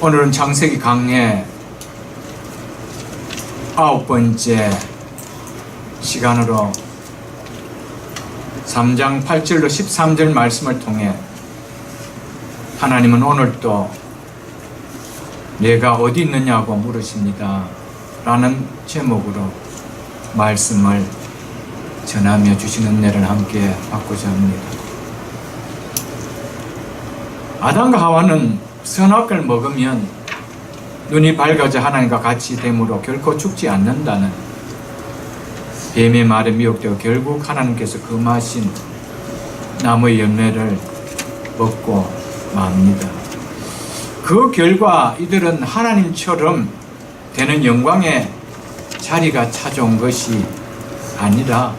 오늘은 창세기 강의 9번째 시간으로 3장 8절로 13절 말씀을 통해 하나님은 오늘도 내가 어디 있느냐고 물으십니다 라는 제목으로 말씀을 전하며 주시는 은혜를 함께 받고자 합니다. 아담과 하와는 선악을 먹으면 눈이 밝아져 하나님과 같이 됨으로 결코 죽지 않는다는 뱀의 말에 미혹되어 결국 하나님께서 금하신 나무의 열매를 먹고 맙니다. 그 결과 이들은 하나님처럼 되는 영광의 자리가 찾아온 것이 아니라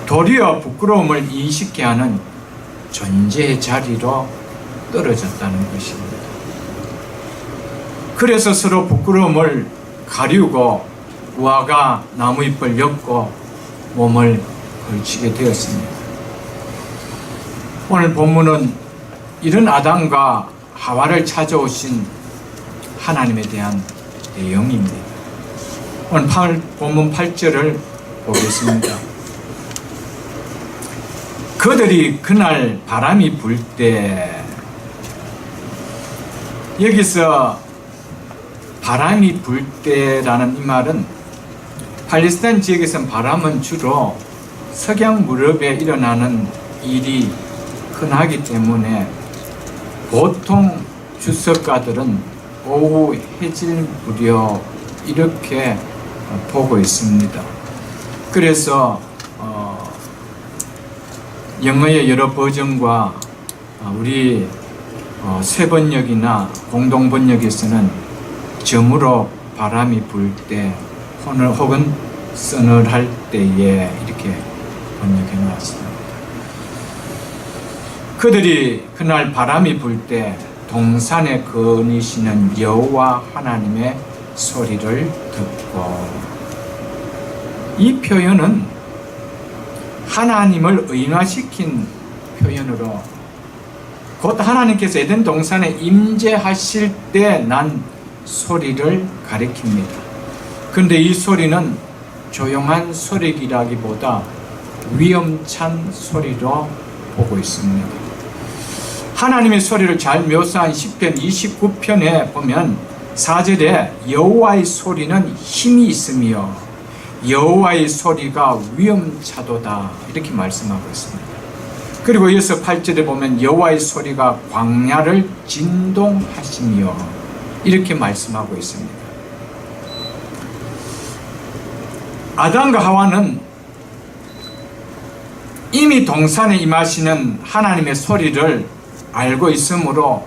도리어 부끄러움을 인식케 하는 존재의 자리로 떨어졌다는 것입니다. 그래서 서로 부끄러움을 가리우고 무화과 나무잎을 엮고 몸을 걸치게 되었습니다. 오늘 본문은 이런 아담과 하와를 찾아오신 하나님에 대한 내용입니다. 오늘 본문 8절을 보겠습니다. 그들이 그날 바람이 불 때, 여기서 바람이 불 때라는 이 말은 팔레스타인 지역에서는 바람은 주로 석양 무렵에 일어나는 일이 흔하기 때문에 보통 주석가들은 오후 해질 무렵 이렇게 보고 있습니다. 그래서 영어의 여러 버전과 우리 쇠번역이나 공동번역에서는 점으로 바람이 불 때 혹은 서늘할 때에 이렇게 번역해 놓았습니다. 그들이 그날 바람이 불 때 동산에 거니시는 여호와 하나님의 소리를 듣고, 이 표현은 하나님을 의인화시킨 표현으로 곧 하나님께서 에덴 동산에 임재하실 때 난 소리를 가리킵니다. 그런데 이 소리는 조용한 소리라기보다 위험찬 소리로 보고 있습니다. 하나님의 소리를 잘 묘사한 시편 29편에 보면 4절에 여호와의 소리는 힘이 있으며 여호와의 소리가 위험차도다 이렇게 말씀하고 있습니다. 그리고 이어서 8절에 보면 여호와의 소리가 광야를 진동하시며 이렇게 말씀하고 있습니다. 아담과 하와는 이미 동산에 임하시는 하나님의 소리를 알고 있으므로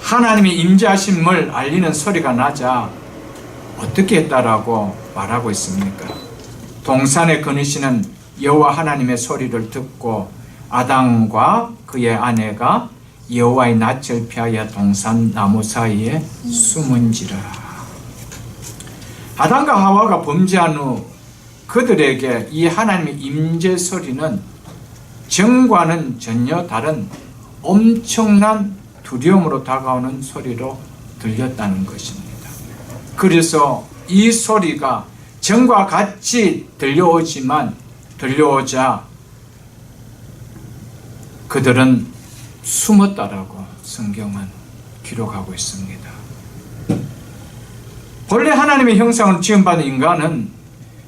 하나님의 임재하심을 알리는 소리가 나자 어떻게 했다라고 말하고 있습니까? 동산에 거니시는 여호와 하나님의 소리를 듣고 아담과 그의 아내가 여호와의 낯을 피하여 동산 나무 사이에 숨은지라. 아담과 하와가 범죄한 후 그들에게 이 하나님의 임재 소리는 정과는 전혀 다른 엄청난 두려움으로 다가오는 소리로 들렸다는 것입니다. 그래서 이 소리가 정과 같이 들려오자 그들은 숨었다라고 성경은 기록하고 있습니다. 본래 하나님의 형상으로 지음받은 인간은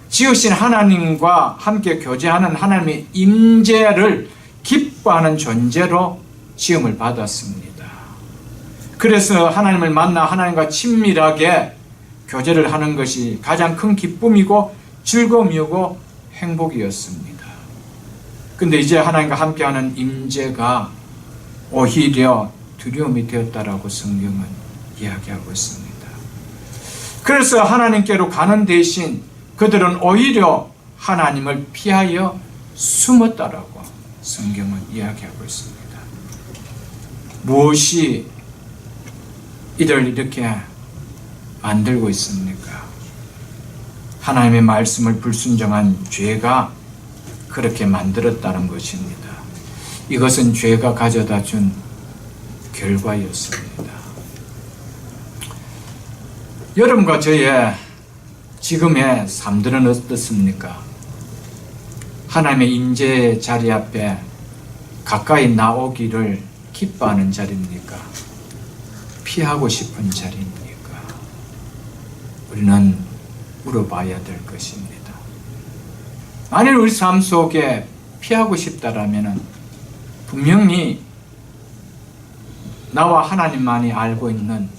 지으신 하나님과 함께 교제하는 하나님의 임재를 기뻐하는 존재로 지음을 받았습니다. 그래서 하나님을 만나 하나님과 친밀하게 교제를 하는 것이 가장 큰 기쁨이고 즐거움이고 행복이었습니다. 근데 이제 하나님과 함께하는 임재가 오히려 두려움이 되었다라고 성경은 이야기하고 있습니다. 그래서 하나님께로 가는 대신 그들은 오히려 하나님을 피하여 숨었다라고 성경은 이야기하고 있습니다. 무엇이 이들 이렇게 만들고 있습니까? 하나님의 말씀을 불순종한 죄가 그렇게 만들었다는 것입니다. 이것은 죄가 가져다 준 결과였습니다. 여러분과 저의 지금의 삶들은 어떻습니까? 하나님의 임재 자리 앞에 가까이 나오기를 기뻐하는 자리입니까? 피하고 싶은 자리입니까? 우리는 물어봐야 될 것입니다. 만일 우리 삶 속에 피하고 싶다라면 분명히 나와 하나님만이 알고 있는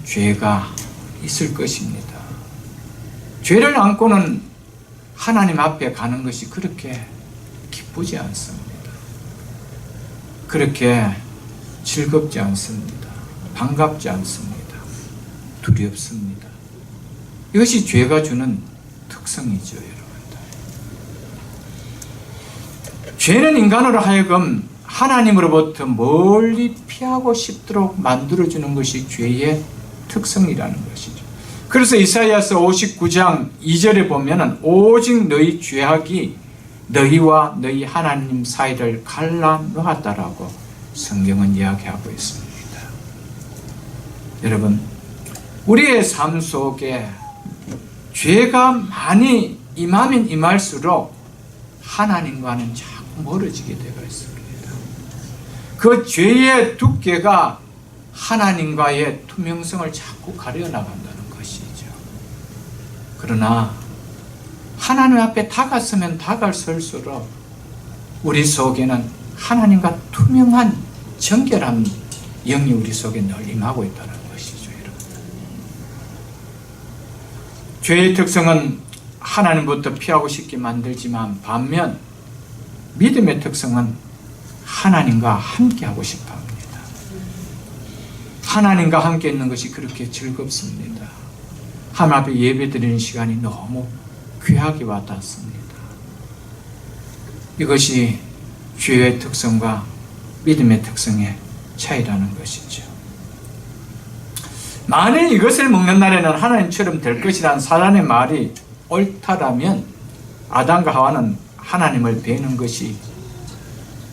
죄가 있을 것입니다. 죄를 안고는 하나님 앞에 가는 것이 그렇게 기쁘지 않습니다. 그렇게 즐겁지 않습니다. 반갑지 않습니다. 두렵습니다. 이것이 죄가 주는 특성이죠, 여러분들. 죄는 인간으로 하여금 하나님으로부터 멀리 피하고 싶도록 만들어주는 것이 죄의 특성이라는 것이죠. 그래서 이사야서 59장 2절에 보면은 오직 너희 죄악이 너희와 너희 하나님 사이를 갈라놓았다라고 성경은 이야기하고 있습니다. 여러분, 우리의 삶 속에 죄가 많이 임하면 임할수록 하나님과는 자꾸 멀어지게 되어 있습니다. 그 죄의 두께가 하나님과의 투명성을 자꾸 가려나간다는 것이죠. 그러나 하나님 앞에 다가서면 다가설수록 우리 속에는 하나님과 투명한 정결한 영이 우리 속에 늘 임하고 있다는 것이죠, 여러분. 죄의 특성은 하나님부터 피하고 싶게 만들지만 반면 믿음의 특성은 하나님과 함께하고 싶어 합니다. 하나님과 함께 있는 것이 그렇게 즐겁습니다. 하나님 앞에 예배드리는 시간이 너무 귀하게 와닿습니다. 이것이 죄의 특성과 믿음의 특성의 차이라는 것이죠. 만일 이것을 먹는 날에는 하나님처럼 될 것이라는 사단의 말이 옳다라면 아담과 하와는 하나님을 뵈는 것이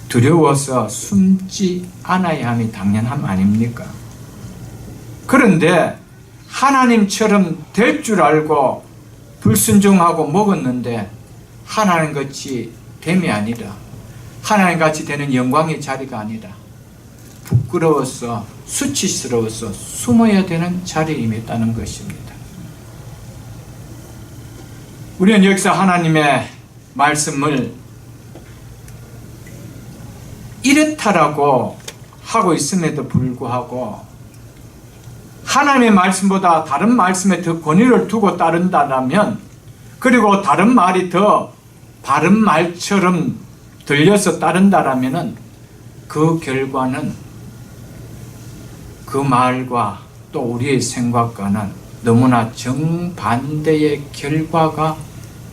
두려워서 숨지 않아야 함이 당연함 아닙니까? 그런데 하나님처럼 될 줄 알고 불순종하고 먹었는데 하나님같이 됨이 아니라 하나님같이 되는 영광의 자리가 아니라 부끄러워서 수치스러워서 숨어야 되는 자리에 임했다는 것입니다. 우리는 여기서 하나님의 말씀을 이렇다라고 하고 있음에도 불구하고 하나님의 말씀보다 다른 말씀에 더 권위를 두고 따른다면, 그리고 다른 말이 더 바른 말처럼 들려서 따른다면 그 결과는 그 말과 또 우리의 생각과는 너무나 정반대의 결과가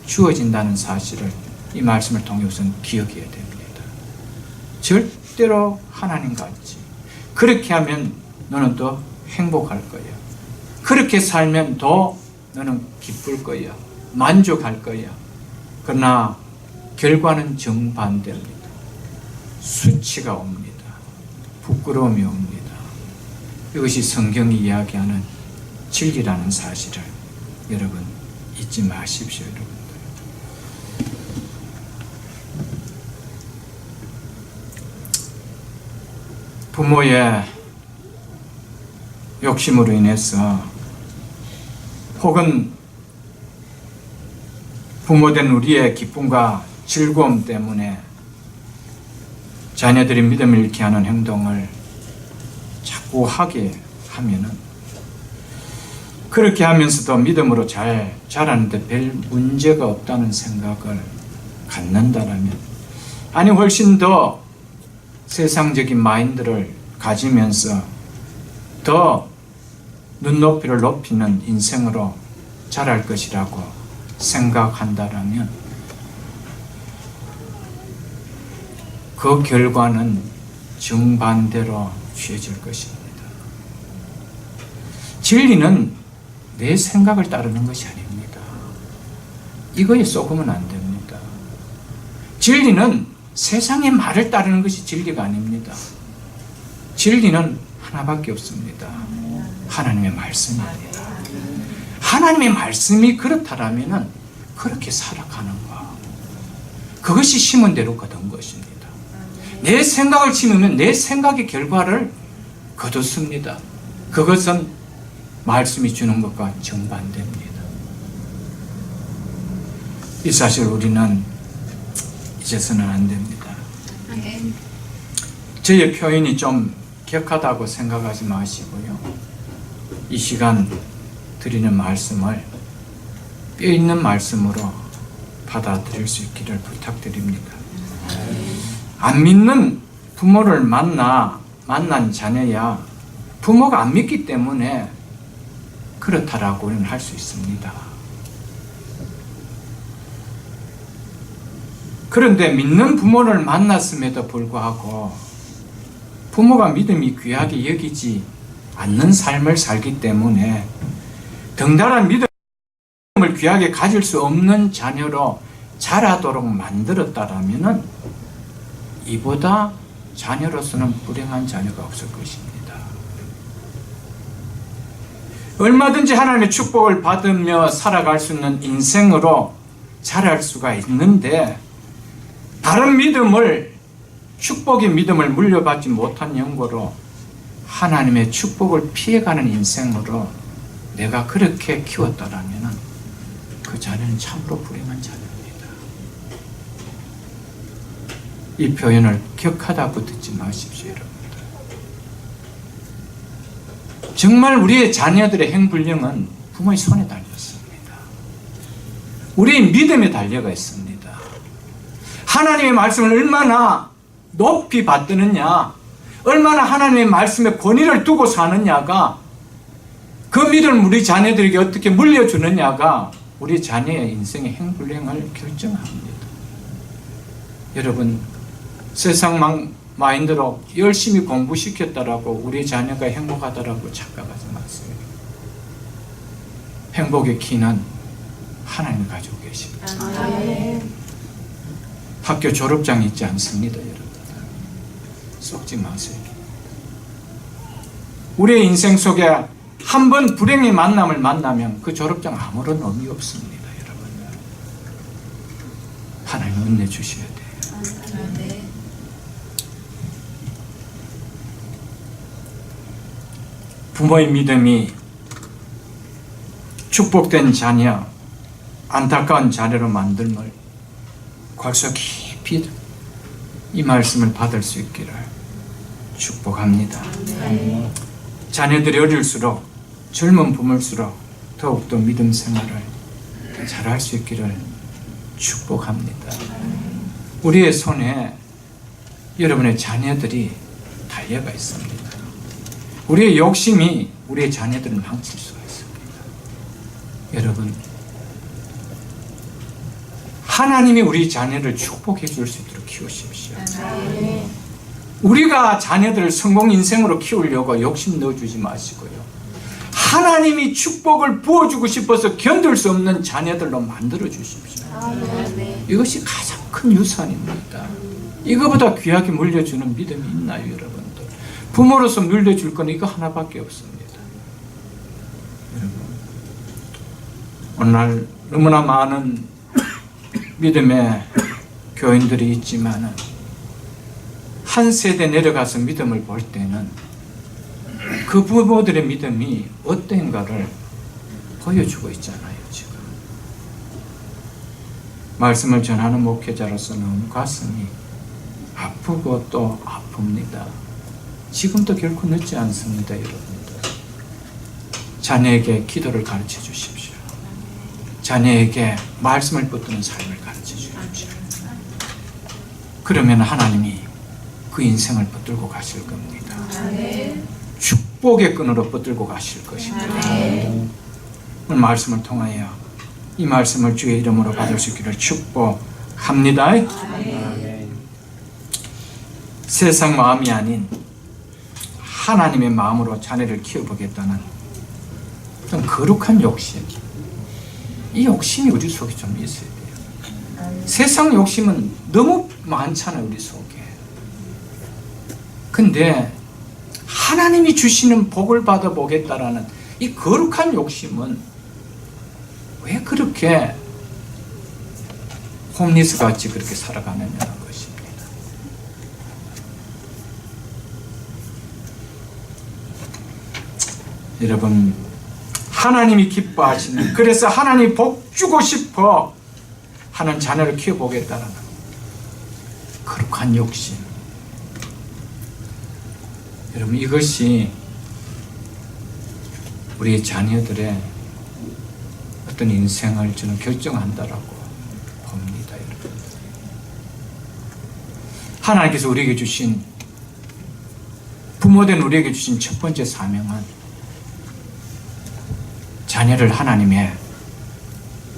주어진다는 사실을 이 말씀을 통해 우선 기억해야 됩니다. 절대로 하나님 같지. 그렇게 하면 너는 또 행복할 거야. 그렇게 살면 더 너는 기쁠 거야. 만족할 거야. 그러나 결과는 정반대입니다. 수치가 옵니다. 부끄러움이 옵니다. 이것이 성경이 이야기하는 진리라는 사실을 여러분 잊지 마십시오, 여러분들. 부모의 욕심으로 인해서 혹은 부모된 우리의 기쁨과 즐거움 때문에 자녀들이 믿음을 잃게 하는 행동을 자꾸 하게 하면은, 그렇게 하면서도 믿음으로 잘 자라는데 별 문제가 없다는 생각을 갖는다라면, 아니 훨씬 더 세상적인 마인드를 가지면서 더 눈높이를 높이는 인생으로 자랄 것이라고 생각한다라면 그 결과는 정반대로 취해질 것입니다. 진리는 내 생각을 따르는 것이 아닙니다. 이거에 쏘으면 안 됩니다. 진리는 세상의 말을 따르는 것이 진리가 아닙니다. 진리는 하나밖에 없습니다. 하나님의 말씀입니다. 하나님의 말씀이 그렇다라면 그렇게 살아가는 거. 그것이 심은 대로 거둔 것입니다. 내 생각을 심으면 내 생각의 결과를 거뒀습니다. 그것은 말씀이 주는 것과 정반대입니다. 이 사실 우리는 잊어서는 안 됩니다. 저의 표현이 좀 격하다고 생각하지 마시고요. 이 시간 드리는 말씀을 뼈 있는 말씀으로 받아들일 수 있기를 부탁드립니다. 안 믿는 부모를 만난 자녀야 부모가 안 믿기 때문에 그렇다라고는 할 수 있습니다. 그런데 믿는 부모를 만났음에도 불구하고 부모가 믿음이 귀하게 여기지 않는 삶을 살기 때문에 덩달아 믿음을 귀하게 가질 수 없는 자녀로 자라도록 만들었다라면 이보다 자녀로서는 불행한 자녀가 없을 것입니다. 얼마든지 하나님의 축복을 받으며 살아갈 수 있는 인생으로 자랄 수가 있는데 다른 믿음을 축복의 믿음을 물려받지 못한 연고로 하나님의 축복을 피해가는 인생으로 내가 그렇게 키웠다라면 그 자녀는 참으로 불행한 자녀입니다. 이 표현을 격하다고 듣지 마십시오, 여러분들. 정말 우리의 자녀들의 행불령은 부모의 손에 달렸습니다. 우리의 믿음에 달려가 있습니다. 하나님의 말씀을 얼마나 높이 받드느냐, 얼마나 하나님의 말씀에 권위를 두고 사느냐가, 그 믿음을 우리 자녀들에게 어떻게 물려주느냐가 우리 자녀의 인생의 행불행을 결정합니다. 여러분, 세상 마인드로 열심히 공부시켰다라고 우리 자녀가 행복하다라고 착각하지 마세요. 행복의 키는 하나님이 가지고 계십니다. 학교 졸업장이 있지 않습니다, 여러분. 속지 마세요. 우리의 인생 속에 한 번 불행의 만남을 만나면 그 졸업장 아무런 의미 없습니다, 여러분. 하나님 은혜 주셔야 돼요. 부모의 믿음이 축복된 자녀, 안타까운 자녀로 만들걸 골수 깊이 이 말씀을 받을 수 있기를 축복합니다. 자녀들이 어릴수록 젊은 부모일수록 더욱더 믿음 생활을 잘할 수 있기를 축복합니다. 우리의 손에 여러분의 자녀들이 달려가 있습니다. 우리의 욕심이 우리의 자녀들을 망칠 수가 있습니다. 여러분, 하나님이 우리 자녀를 축복해 줄 수 있도록 키우십시오. 우리가 자녀들을 성공 인생으로 키우려고 욕심 넣어주지 마시고요. 하나님이 축복을 부어주고 싶어서 견딜 수 없는 자녀들로 만들어 주십시오. 이것이 가장 큰 유산입니다. 이거보다 귀하게 물려주는 믿음이 있나요, 여러분들? 부모로서 물려줄 건 이거 하나밖에 없습니다. 여러분, 오늘날 너무나 많은 믿음의 교인들이 있지만은 한 세대 내려가서 믿음을 볼 때는 그 부모들의 믿음이 어떤가를 보여주고 있잖아요, 지금. 말씀을 전하는 목회자로서 너무 가슴이 아프고 또 아픕니다. 지금도 결코 늦지 않습니다, 여러분들. 자녀에게 기도를 가르쳐 주십시오. 자녀에게 말씀을 붙드는 삶을 가르쳐 주십시오. 그러면 하나님이 그 인생을 붙들고 가실 겁니다. 축복의 끈으로 붙들고 가실 것입니다. 오늘 말씀을 통하여 이 말씀을 주의 이름으로 받을 수 있기를 축복합니다. 세상 마음이 아닌 하나님의 마음으로 자녀를 키워보겠다는 좀 거룩한 욕심, 이 욕심이 우리 속에 좀 있어야 돼요. 세상 욕심은 너무 많잖아요, 우리 속에. 근데 하나님이 주시는 복을 받아보겠다라는 이 거룩한 욕심은 왜 그렇게 홈리스 같이 그렇게 살아가느냐는 것입니다. 여러분, 하나님이 기뻐하시는, 그래서 하나님이 복 주고 싶어 하는 자녀를 키워보겠다는 거룩한 욕심. 여러분, 이것이 우리 자녀들의 어떤 인생을 저는 결정한다라고 봅니다. 여러분, 하나님께서 우리에게 주신, 부모된 우리에게 주신 첫 번째 사명은 자녀를 하나님의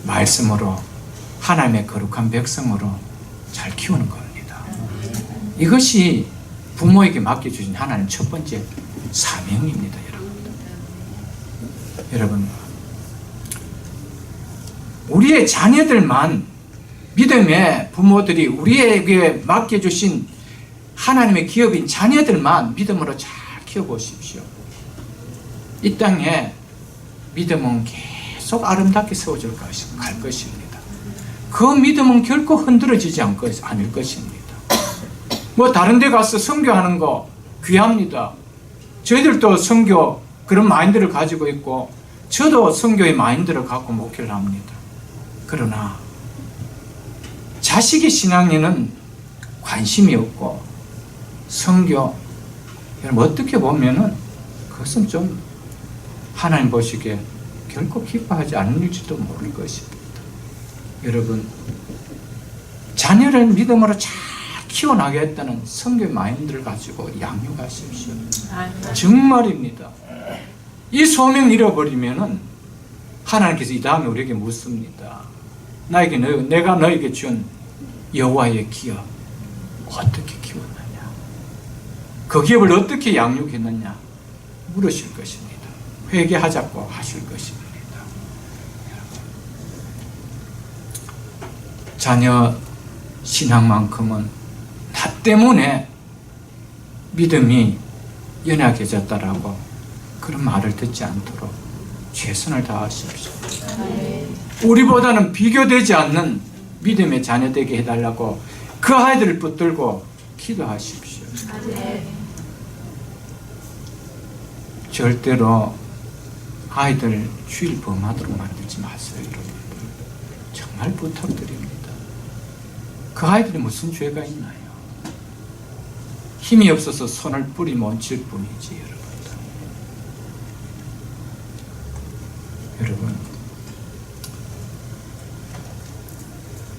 말씀으로, 하나님의 거룩한 백성으로 잘 키우는 겁니다. 이것이 부모에게 맡겨주신 하나님 첫 번째 사명입니다. 여러분, 우리의 자녀들만, 믿음의 부모들이 우리에게 맡겨주신 하나님의 기업인 자녀들만 믿음으로 잘 키워보십시오. 이 땅에 믿음은 계속 아름답게 세워질 갈 것입니다. 그 믿음은 결코 흔들어지지 않을 것입니다. 뭐 다른 데 가서 선교하는 거 귀합니다. 저희들도 선교 그런 마인드를 가지고 있고, 저도 선교의 마인드를 갖고 목회를 합니다. 그러나 자식의 신앙에는 관심이 없고, 선교, 여러분 어떻게 보면은 그것은 좀 하나님 보시기에 결코 기뻐하지 않을지도 모를 것입니다. 여러분, 자녀를 믿음으로 잘 키워나가겠다는 선교의 마인드를 가지고 양육하십시오. 정말입니다. 이 소명 잃어버리면은 하나님께서 이 다음에 우리에게 묻습니다. 내가 너에게 준 여호와의 기업 어떻게 키웠느냐, 그 기업을 어떻게 양육했느냐 물으실 것입니다. 회개하자고 하실 것입니다. 자녀 신앙만큼은 나 때문에 믿음이 연약해졌다라고 그런 말을 듣지 않도록 최선을 다하십시오. 우리보다는 비교되지 않는 믿음의 자녀 되게 해달라고 그 아이들을 붙들고 기도하십시오. 절대로 아이들 주일 범하도록 만들지 마세요. 여러분, 정말 부탁드립니다. 그 아이들이 무슨 죄가 있나요? 힘이 없어서 손을 뿌리 못 칠 뿐이지. 여러분,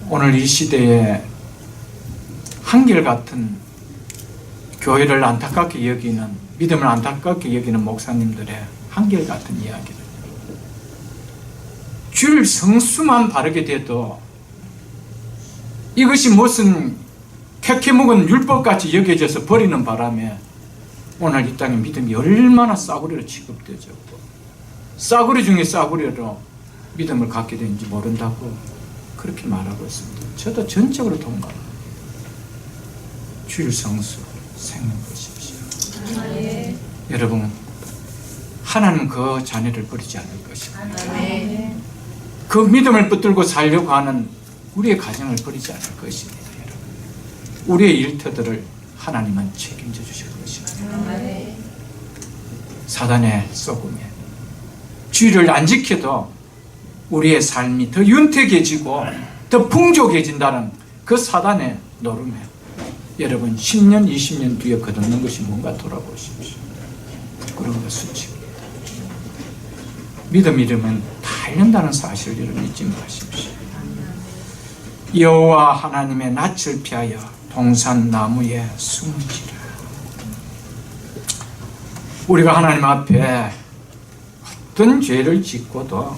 오늘 이 시대에 한결같은 교회를 안타깝게 여기는, 믿음을 안타깝게 여기는 목사님들의 한결같은 이야기를, 주일 성수만 바르게 돼도 이것이 무슨 캐캐묵은 율법같이 여겨져서 버리는 바람에 오늘 이 땅에 믿음이 얼마나 싸구려로 취급되졌고, 싸구려 중에 싸구려로 믿음을 갖게 되는지 모른다고 그렇게 말하고 있습니다. 저도 전적으로 동감합니다. 주일 성수 생명 보십시오. 여러분, 하나님은 그 자녀를 버리지 않을 것입니다. 그 믿음을 붙들고 살려고 하는 우리의 가정을 버리지 않을 것입니다. 여러분, 우리의 일터들을 하나님은 책임져 주실 것입니다. 사단의 쏘금에 주의를 안 지켜도 우리의 삶이 더 윤택해지고 더 풍족해진다는 그 사단의 노름에 여러분 10년, 20년 뒤에 거듭는 것이 뭔가 돌아보십시오. 부끄러운 수치입니다. 믿음 잃으면 다 잃는다는 사실을 여러분 잊지 마십시오. 여호와 하나님의 낯을 피하여 동산 나무에 숨지라. 우리가 하나님 앞에 어떤 죄를 짓고도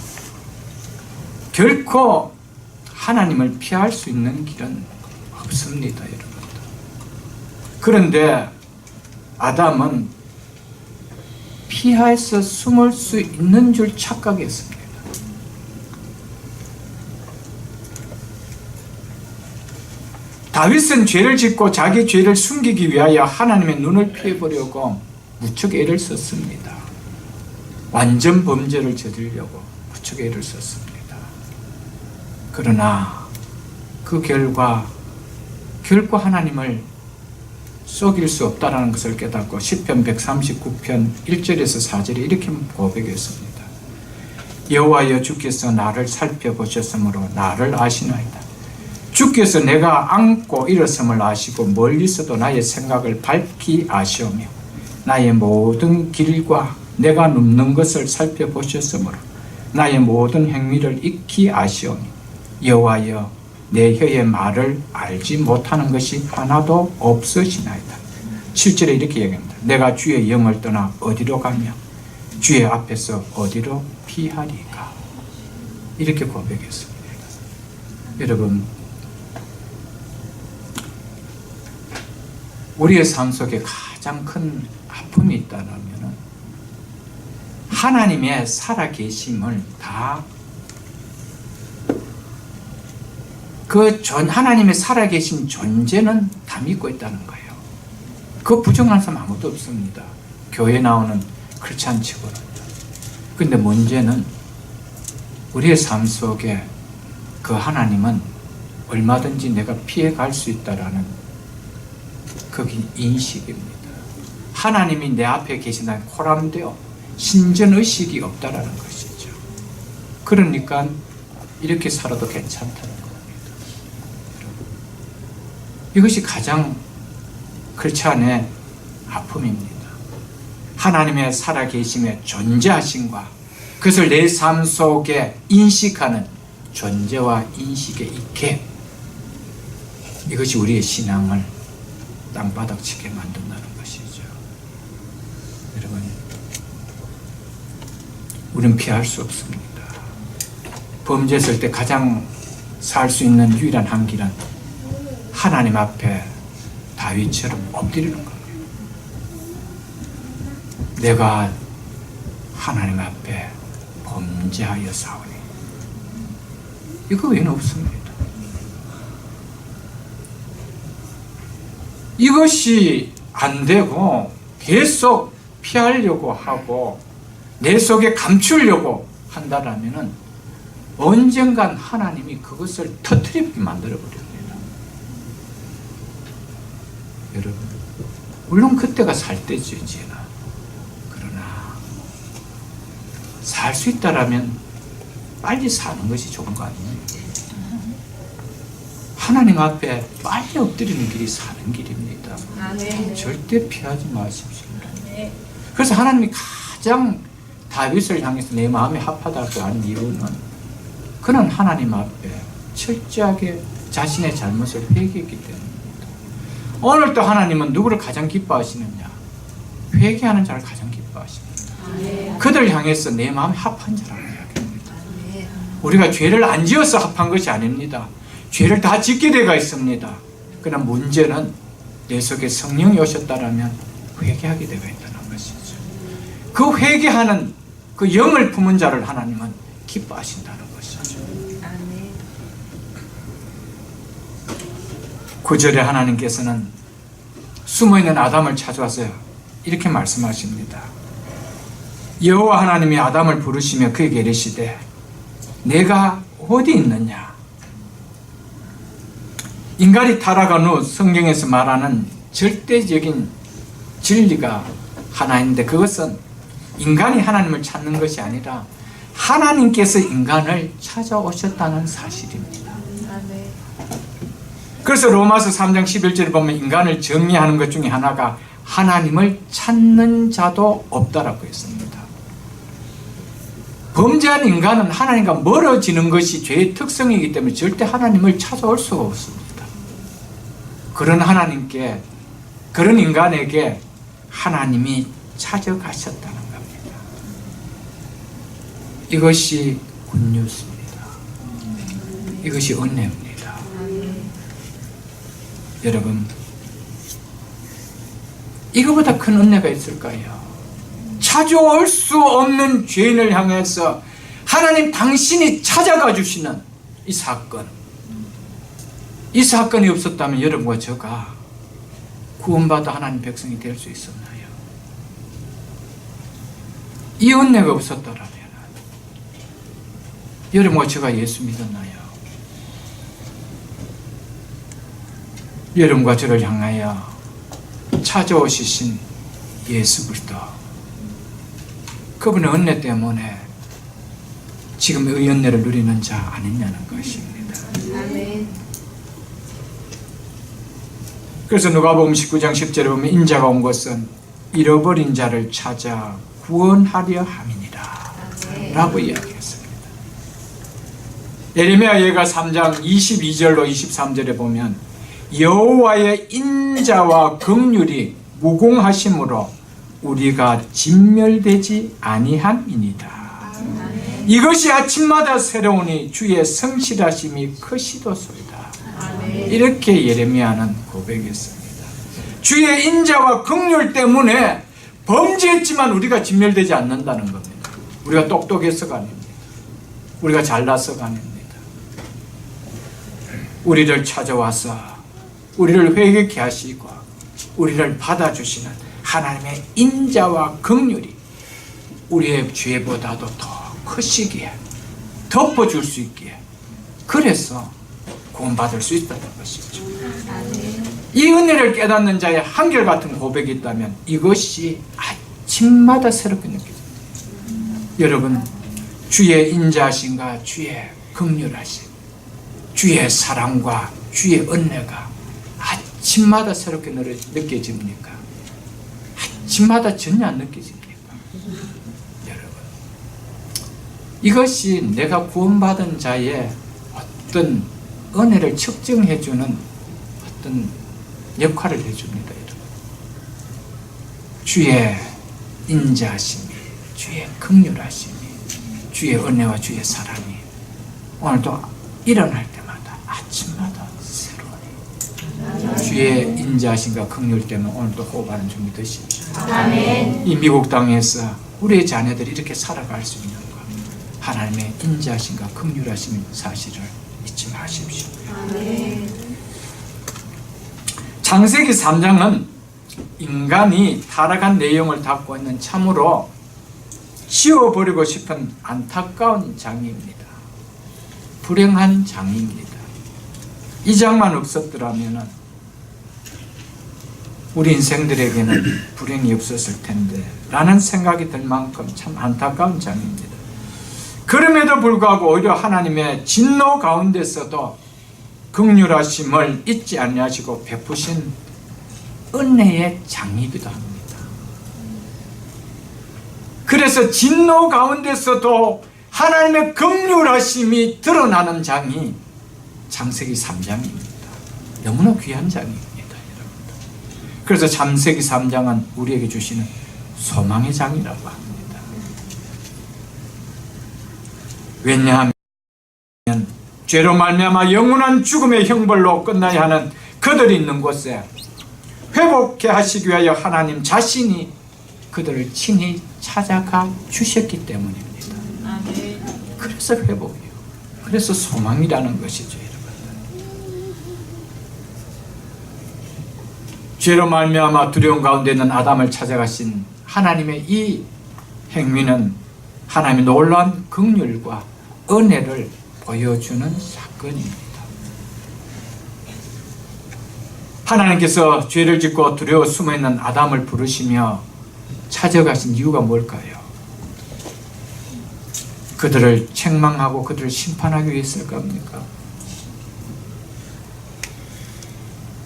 결코 하나님을 피할 수 있는 길은 없습니다, 여러분. 그런데 아담은 피해서 숨을 수 있는 줄 착각했습니다. 다윗은 죄를 짓고 자기 죄를 숨기기 위하여 하나님의 눈을 피해보려고 무척 애를 썼습니다. 완전 범죄를 저지르려고 무척 애를 썼습니다. 그러나 그 결과 결코 하나님을 속일 수 없다는 것을 깨닫고 시편 139편 1절에서 4절에 이렇게 고백했습니다. 여호와여 주께서 나를 살펴보셨으므로 나를 아시나이다. 주께서 내가 앉고 일어섬을 아시고 멀리서도 나의 생각을 밝히 아시오며 나의 모든 길과 내가 눕는 것을 살펴보셨으므로 나의 모든 행위를 익히 아시오며 여호와여 내 혀의 말을 알지 못하는 것이 하나도 없으시나이다. 7절에 이렇게 얘기합니다. 내가 주의 영을 떠나 어디로 가며 주의 앞에서 어디로 피하리까. 이렇게 고백했습니다. 여러분, 우리의 삶 속에 가장 큰 아픔이 있다면 하나님의 살아계심을 다 하나님의 살아계신 존재는 다 믿고 있다는 거예요. 그 부정하는 사람 아무도 없습니다. 교회 나오는 크리스찬 치고는. 근데 문제는 우리의 삶 속에 그 하나님은 얼마든지 내가 피해갈 수 있다라는 그 인식입니다. 하나님이 내 앞에 계신다는 코람되어 신전의식이 없다라는 것이죠. 그러니까 이렇게 살아도 괜찮다는 겁니다. 이것이 가장 크리스찬의 아픔입니다. 하나님의 살아계심의 존재하심과 그것을 내 삶 속에 인식하는 존재와 인식의 익힘, 이것이 우리의 신앙을 땅바닥치게 만든다는 것이죠. 여러분, 우리는 피할 수 없습니다. 범죄했을 때 가장 살 수 있는 유일한 한 길은 하나님 앞에 다윗처럼 엎드리는 겁니다. 내가 하나님 앞에 범죄하여 싸우니 이거 외에는 없습니다. 이것이 안 되고 계속 피하려고 하고 내 속에 감추려고 한다라면 언젠간 하나님이 그것을 터뜨리게 만들어버립니다. 여러분, 물론 그때가 살 때죠, 이제는. 그러나 살 수 있다라면 빨리 사는 것이 좋은 거 아니에요? 하나님 앞에 빨리 엎드리는 길이 사는 길입니다. 절대 피하지 마십시오. 그래서 하나님이 가장 다윗을 향해서 내 마음이 합하다고 하는 이유는 그는 하나님 앞에 철저하게 자신의 잘못을 회개했기 때문입니다. 오늘도 하나님은 누구를 가장 기뻐하시느냐? 회개하는 자를 가장 기뻐하십니다. 그들 향해서 내 마음이 합한 자라고 이야기합니다. 우리가 죄를 안 지어서 합한 것이 아닙니다. 죄를 다 짓게 되어 있습니다. 그러나 문제는 내 속에 성령이 오셨다라면 회개하게 되어 있다는 것이죠. 그 회개하는 그 영을 품은 자를 하나님은 기뻐하신다는 것이죠. 9절에 하나님께서는 숨어있는 아담을 찾아와서 이렇게 말씀하십니다. 여호와 하나님이 아담을 부르시며 그에게 이르시되 내가 어디 있느냐? 인간이 타락한 후 성경에서 말하는 절대적인 진리가 하나 있는데 그것은 인간이 하나님을 찾는 것이 아니라 하나님께서 인간을 찾아오셨다는 사실입니다. 그래서 로마서 3장 11절에 보면 인간을 정리하는 것 중에 하나가 하나님을 찾는 자도 없다라고 했습니다. 범죄한 인간은 하나님과 멀어지는 것이 죄의 특성이기 때문에 절대 하나님을 찾아올 수가 없습니다. 그런 하나님께, 그런 인간에게 하나님이 찾아가셨다는 겁니다. 이것이 굿뉴스입니다. 이것이 은혜입니다. 여러분, 이거보다 큰 은혜가 있을까요? 찾아올 수 없는 죄인을 향해서 하나님 당신이 찾아가 주시는 이 사건, 이 사건이 없었다면 여러분과 저가 구원받아 하나님 백성이 될 수 있었나요? 이 은혜가 없었더라면 여러분과 제가 예수 믿었나요? 여러분과 저를 향하여 찾아오시신 예수 그리스도, 그분의 은혜 때문에 지금 이 은혜를 누리는 자 아니냐는 것입니다. 아멘. 그래서 누가복음 19장 10절에 보면 인자가 온 것은 잃어버린 자를 찾아 구원하려 함이니라 라고 이야기했습니다. 예레미야 예가 3장 22절로 23절에 보면 여호와의 인자와 긍휼이 무궁하심으로 우리가 진멸되지 아니함이니라. 이것이 아침마다 새로우니 주의 성실하심이 크시도소이다. 이렇게 예레미야는 고백했습니다. 주의 인자와 긍휼 때문에 범죄했지만 우리가 진멸되지 않는다는 겁니다. 우리가 똑똑해서가 아닙니다. 우리가 잘나서가 아닙니다. 우리를 찾아와서 우리를 회개케 하시고 우리를 받아주시는 하나님의 인자와 긍휼이 우리의 죄보다도 더 크시기에 덮어줄 수 있기에, 그래서 구원받을 수 있다는 것이죠. 이 은혜를 깨닫는 자의 한결같은 고백이 있다면 이것이 아침마다 새롭게 느껴집니다. 여러분, 주의 인자하심과 주의 긍휼하심, 주의 사랑과 주의 은혜가 아침마다 새롭게 느껴집니까? 아침마다 전혀 안 느껴집니까? 여러분, 이것이 내가 구원받은 자의 어떤 은혜를 측정해주는 어떤 역할을 해줍니다. 여러분, 주의 인자하심이, 주의 긍휼하심이, 주의 은혜와 주의 사랑이 오늘도 일어날 때마다 아침마다 새로우니 주의 인자하심과 긍휼 때문에 오늘도 호흡하는 준비 되십시오. 아멘. 이 미국 땅에서 우리의 자녀들이 이렇게 살아갈 수 있는 것, 하나님의 인자하심과 긍휼하심 사실을 잊지 마십시오. 아멘. 창세기 3장은 인간이 타락한 내용을 담고 있는 참으로 지워버리고 싶은 안타까운 장입니다. 불행한 장입니다. 이 장만 없었더라면 우리 인생들에게는 불행이 없었을 텐데 라는 생각이 들 만큼 참 안타까운 장입니다. 그럼에도 불구하고 오히려 하나님의 진노 가운데서도 긍휼하심을 잊지 아니하시고 베푸신 은혜의 장이기도 합니다. 그래서 진노 가운데서도 하나님의 긍휼하심이 드러나는 장이 창세기 3장입니다. 너무나 귀한 장입니다, 여러분들. 그래서 창세기 3장은 우리에게 주시는 소망의 장이라고 합니다. 왜냐하면 죄로 말미암아 영원한 죽음의 형벌로 끝나야 하는 그들이 있는 곳에 회복케 하시기 위하여 하나님 자신이 그들을 친히 찾아가 주셨기 때문입니다. 그래서 회복이요, 그래서 소망이라는 것이죠, 여러분들. 죄로 말미암아 두려움 가운데 있는 아담을 찾아가신 하나님의 이 행위는 하나님의 놀라운 긍휼과 은혜를 보여주는 사건입니다. 하나님께서 죄를 짓고 두려워 숨어있는 아담을 부르시며 찾아가신 이유가 뭘까요? 그들을 책망하고 그들을 심판하기 위해서일 겁니까?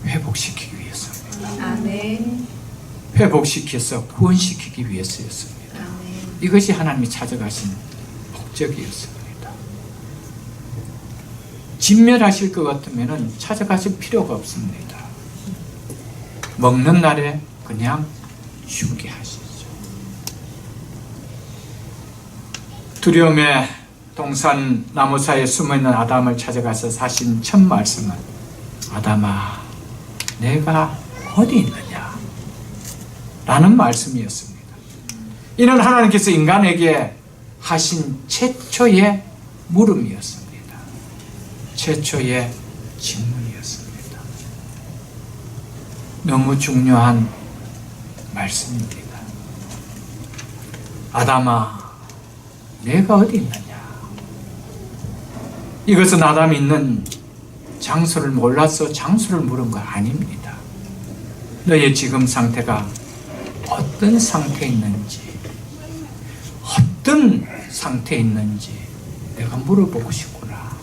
회복시키기 위해서입니다. 아멘. 회복시켜서 구원시키기 위해서였습니다. 아멘. 이것이 하나님이 찾아가신 목적이었습니다. 진멸하실 것 같으면 찾아가실 필요가 없습니다. 먹는 날에 그냥 죽게 하시죠. 두려움의 동산 나무 사이에 숨어있는 아담을 찾아가서 하신 첫 말씀은 아담아 내가 어디 있느냐 라는 말씀이었습니다. 이는 하나님께서 인간에게 하신 최초의 물음이었습니다. 최초의 질문이었습니다. 너무 중요한 말씀입니다. 아담아, 내가 어디 있느냐? 이것은 아담이 있는 장소를 몰라서 장소를 물은 거 아닙니다. 너의 지금 상태가 어떤 상태에 있는지, 어떤 상태에 있는지 내가 물어보고 싶구나,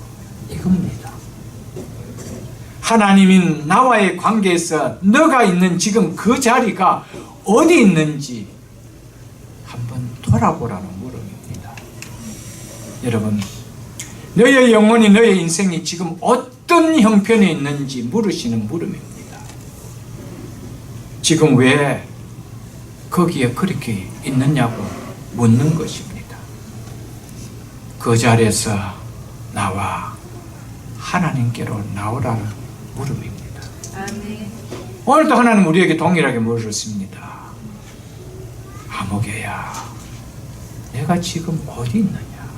이겁니다. 하나님인 나와의 관계에서 너가 있는 지금 그 자리가 어디 있는지 한번 돌아보라는 물음입니다. 여러분, 너의 영혼이, 너의 인생이 지금 어떤 형편에 있는지 물으시는 물음입니다. 지금 왜 거기에 그렇게 있느냐고 묻는 것입니다. 그 자리에서 나와 하나님께로 나오라는 물음입니다. 아멘. 오늘도 하나님 우리에게 동일하게 물으셨습니다. 아무개야, 내가 지금 어디 있느냐?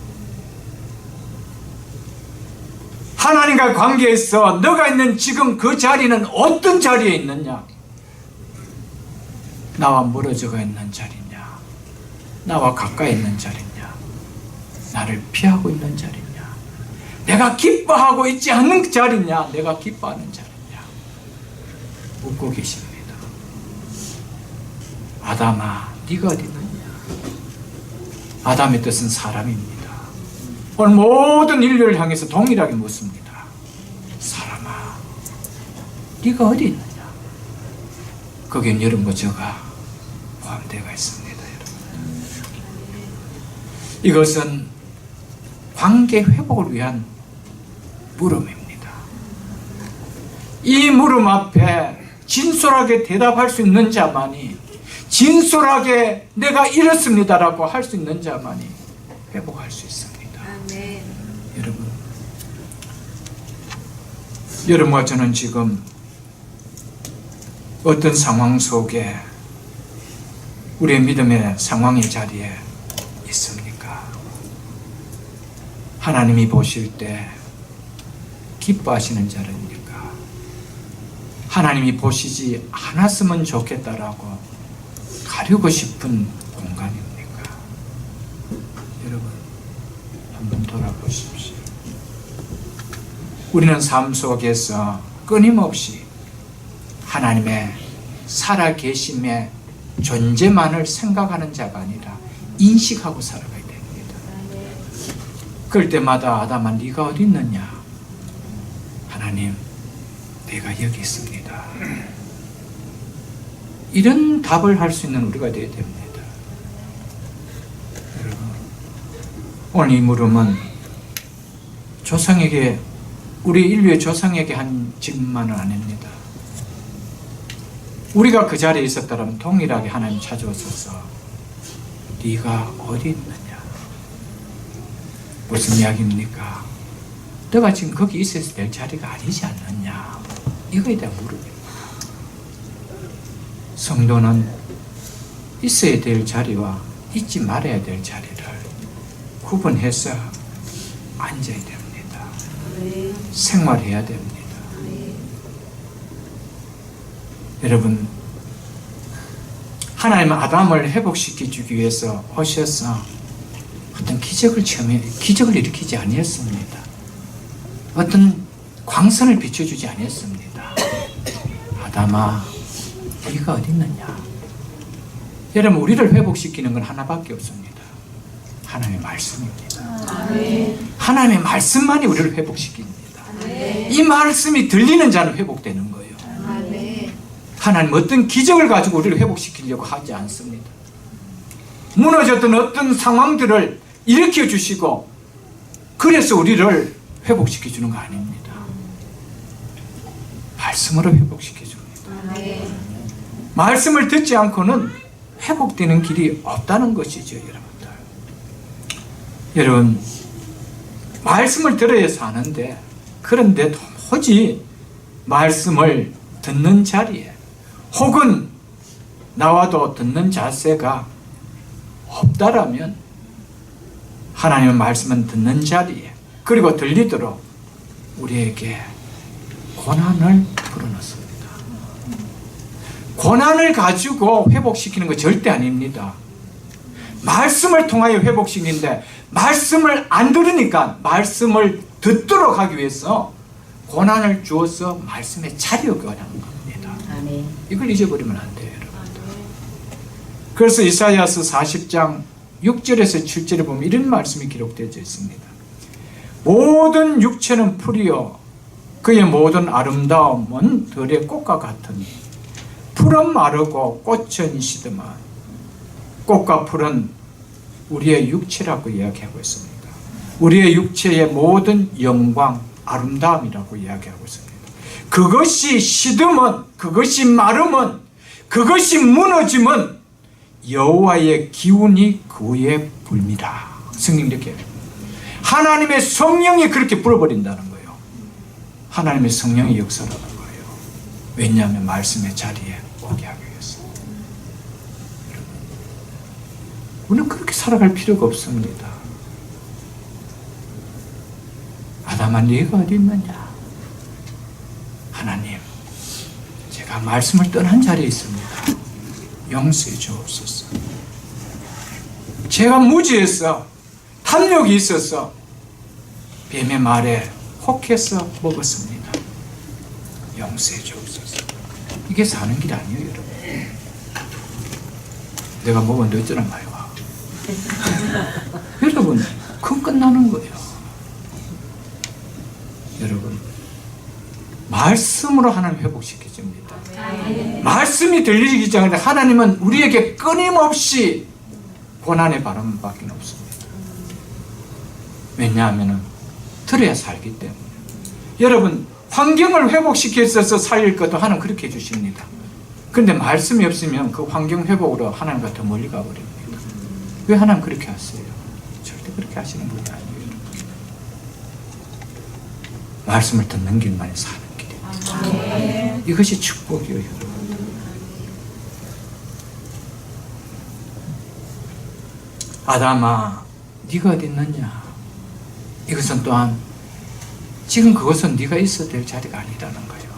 하나님과 관계에서 너가 있는 지금 그 자리는 어떤 자리에 있느냐? 나와 멀어져 있는 자리냐? 나와 가까이 있는 자리냐? 나를 피하고 있는 자리냐? 내가 기뻐하고 있지 않는 자리냐? 내가 기뻐하는 자리냐? 묻고 계십니다. 아담아, 네가 어디 있느냐? 아담의 뜻은 사람입니다. 오늘 모든 인류를 향해서 동일하게 묻습니다. 사람아, 네가 어디 있느냐? 거기엔 여러분과 저가 포함되어 있습니다. 여러분, 이것은 관계 회복을 위한 물음입니다. 이 물음 앞에 진솔하게 대답할 수 있는 자만이, 진솔하게 내가 이렇습니다라고 할 수 있는 자만이 회복할 수 있습니다. 아멘. 여러분과 저는 지금 어떤 상황 속에 우리의 믿음의 상황의 자리에 있습니까? 하나님이 보실 때 기뻐하시는 자입니까? 하나님이 보시지 않았으면 좋겠다라고 가리고 싶은 공간입니까? 여러분, 한번 돌아보십시오. 우리는 삶 속에서 끊임없이 하나님의 살아계심의 존재만을 생각하는 자가 아니라 인식하고 살아가야 됩니다. 그럴 때마다 아담아, 네가 어디 있느냐? 하나님, 내가 여기 있습니다. 이런 답을 할 수 있는 우리가 되어야 됩니다. 여러분, 오늘 이 물음은 조상에게, 우리 인류의 조상에게 한 질문만은 아닙니다. 우리가 그 자리에 있었다면 동일하게 하나님 찾아오셔서 네가 어디 있느냐? 무슨 이야기입니까? 너가 지금 거기 있어야 될 자리가 아니지 않느냐? 이거에 대한 물음입니다. 성도는 있어야 될 자리와 있지 말아야 될 자리를 구분해서 앉아야 됩니다. 생활해야 됩니다. 여러분, 하나님은 아담을 회복시켜주기 위해서 오셔서 어떤 기적을 일으키지 아니었습니다. 어떤 광선을 비춰주지 아니었습니다. 아담아, 네가 어디 있느냐? 여러분, 우리를 회복시키는 건 하나밖에 없습니다. 하나님의 말씀입니다. 하나님의 말씀만이 우리를 회복시킵니다. 이 말씀이 들리는 자는 회복되는 거예요. 하나님 어떤 기적을 가지고 우리를 회복시키려고 하지 않습니다. 무너졌던 어떤 상황들을 일으켜 주시고 그래서 우리를 회복시켜 주는 거 아닙니다. 말씀으로 회복시켜 줍니다. 말씀을 듣지 않고는 회복되는 길이 없다는 것이죠, 여러분들. 여러분, 말씀을 들어야 사는데, 그런데 도무지 말씀을 듣는 자리에 혹은 나와도 듣는 자세가 없다라면 하나님의 말씀은 듣는 자리에, 그리고 들리도록 우리에게 고난을 불어넣습니다. 고난을 가지고 회복시키는 거 절대 아닙니다. 말씀을 통하여 회복시키는데 말씀을 안 들으니까 말씀을 듣도록 하기 위해서 고난을 주어서 말씀에 자리하게 하는 겁니다. 아멘. 이걸 잊어버리면 안 돼요, 여러분. 그래서 이사야서 40장 6절에서 7절에 보면 이런 말씀이 기록되어 있습니다. 모든 육체는 풀이요 그의 모든 아름다움은 들의 꽃과 같으니 풀은 마르고 꽃은 시드만 꽃과 풀은 우리의 육체라고 이야기하고 있습니다. 우리의 육체의 모든 영광, 아름다움이라고 이야기하고 있습니다. 그것이 시드면, 그것이 마르면, 그것이 무너지면 여호와의 기운이 그 위에 불니다. 성경 이렇게 하나님의 성령이 그렇게 불어버린다는 거예요. 하나님의 성령이 역사하는 거예요. 왜냐하면 말씀의 자리에 오게 하기 위해서. 우리는 그렇게 살아갈 필요가 없습니다. 아담아 네가 어디 있느냐? 하나님, 제가 말씀을 떠난 자리에 있습니다. 용서해 주옵소서. 제가 무지해서 탐욕이 있어서 뱀의 말에 혹해서 먹었습니다. 용서해 주옵소서. 이게 사는 길 아니에요, 여러분. 내가 먹었는데 어쩌란 말이야. 여러분, 그건 끝나는 거예요. 여러분, 말씀으로 하나님 회복시켜줍니다. 말씀이 들리기 전에 하나님은 우리에게 끊임없이 고난의 바람밖에 없습니다. 왜냐하면 들어야 살기 때문에. 여러분, 환경을 회복시켜서 살릴 것도 하나님 그렇게 해주십니다. 그런데 말씀이 없으면 그 환경 회복으로 하나님과 더 멀리 가버립니다. 왜 하나님 그렇게 하세요? 절대 그렇게 하시는 분이 아니에요. 말씀을 듣는 길만이 사는 길입니다. 이것이 축복이에요, 여러분. 아담아, 네가 어디 있느냐? 이것은 또한 지금 그것은 네가 있어야 될 자리가 아니라는 거예요.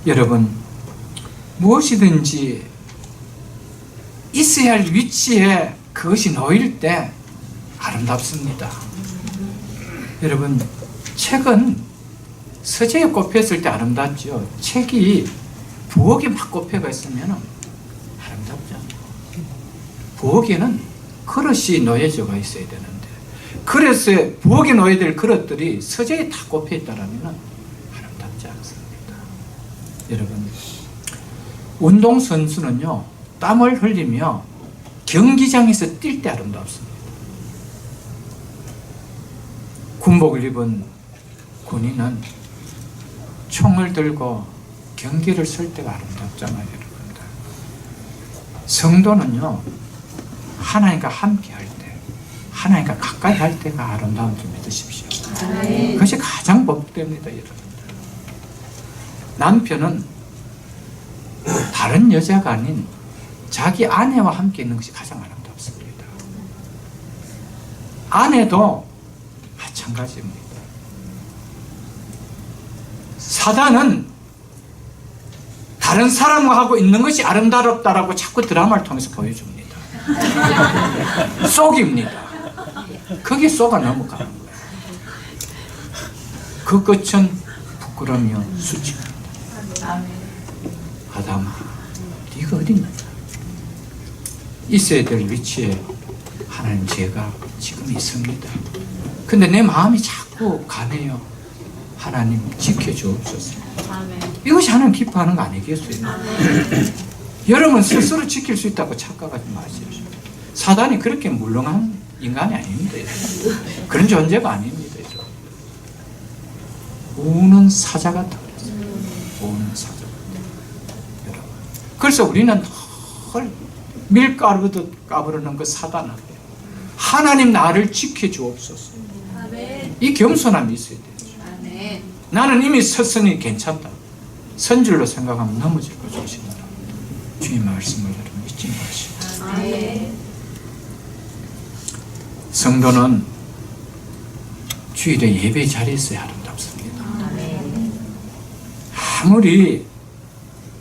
여러분, 무엇이든지 있어야 할 위치에 그것이 놓일 때 아름답습니다. 여러분, 책은 서재에 꼽혔을 때 아름답죠. 책이 부엌에 막 꼽혀가 있으면 아름답지 않고, 부엌에는 그릇이 놓여져가 있어야 되는데, 그래서 부엌에 놓여야 될 그릇들이 서재에 다 꼽혀 있다면 아름답지 않습니다. 여러분, 운동선수는요, 땀을 흘리며 경기장에서 뛸 때 아름답습니다. 군복을 입은 군인은 총을 들고 경기를 설 때가 아름답잖아요, 여러분들. 성도는요, 하나님과 함께 할 때, 하나님과 가까이 할 때가 아름다운 줄 믿으십시오. 그것이 가장 복됩니다, 여러분들. 남편은 다른 여자가 아닌 자기 아내와 함께 있는 것이 가장 아름답습니다. 아내도 마찬가지입니다. 사단은 다른 사람과 하고 있는 것이 아름답다라고 자꾸 드라마를 통해서 보여줍니다. 속입니다. 거기에 속아 넘어가는 거예요. 그 끝은 부끄러우며 수치입니다. 아담아, 네가 어디 있느냐? 있어야 될 위치에 하나님 제가 지금 있습니다. 근데 내 마음이 자꾸 가네요. 하나님 지켜주옵소서. 이것이 하나님 기뻐하는 거 아니겠어요? 여러분 스스로 지킬 수 있다고 착각하지 마십시오. 사단이 그렇게 물렁한 인간이 아닙니다. 그런 존재가 아닙니다. 우는 사자 같아 그랬어요. 우는 사자 같아. 여러분, 그래서 우리는 헐 밀가루도 까부르는 그 사단 앞에 하나님 나를 지켜주옵소서. 이 겸손함이 있어야 돼요. 나는 이미 섰으니 괜찮다. 선줄로 생각하면 넘어질 거 조심하라. 주의 말씀을 여러분 잊지 마시고. 성도는 주일에 예배 자리에 있어야 아름답습니다. 아무리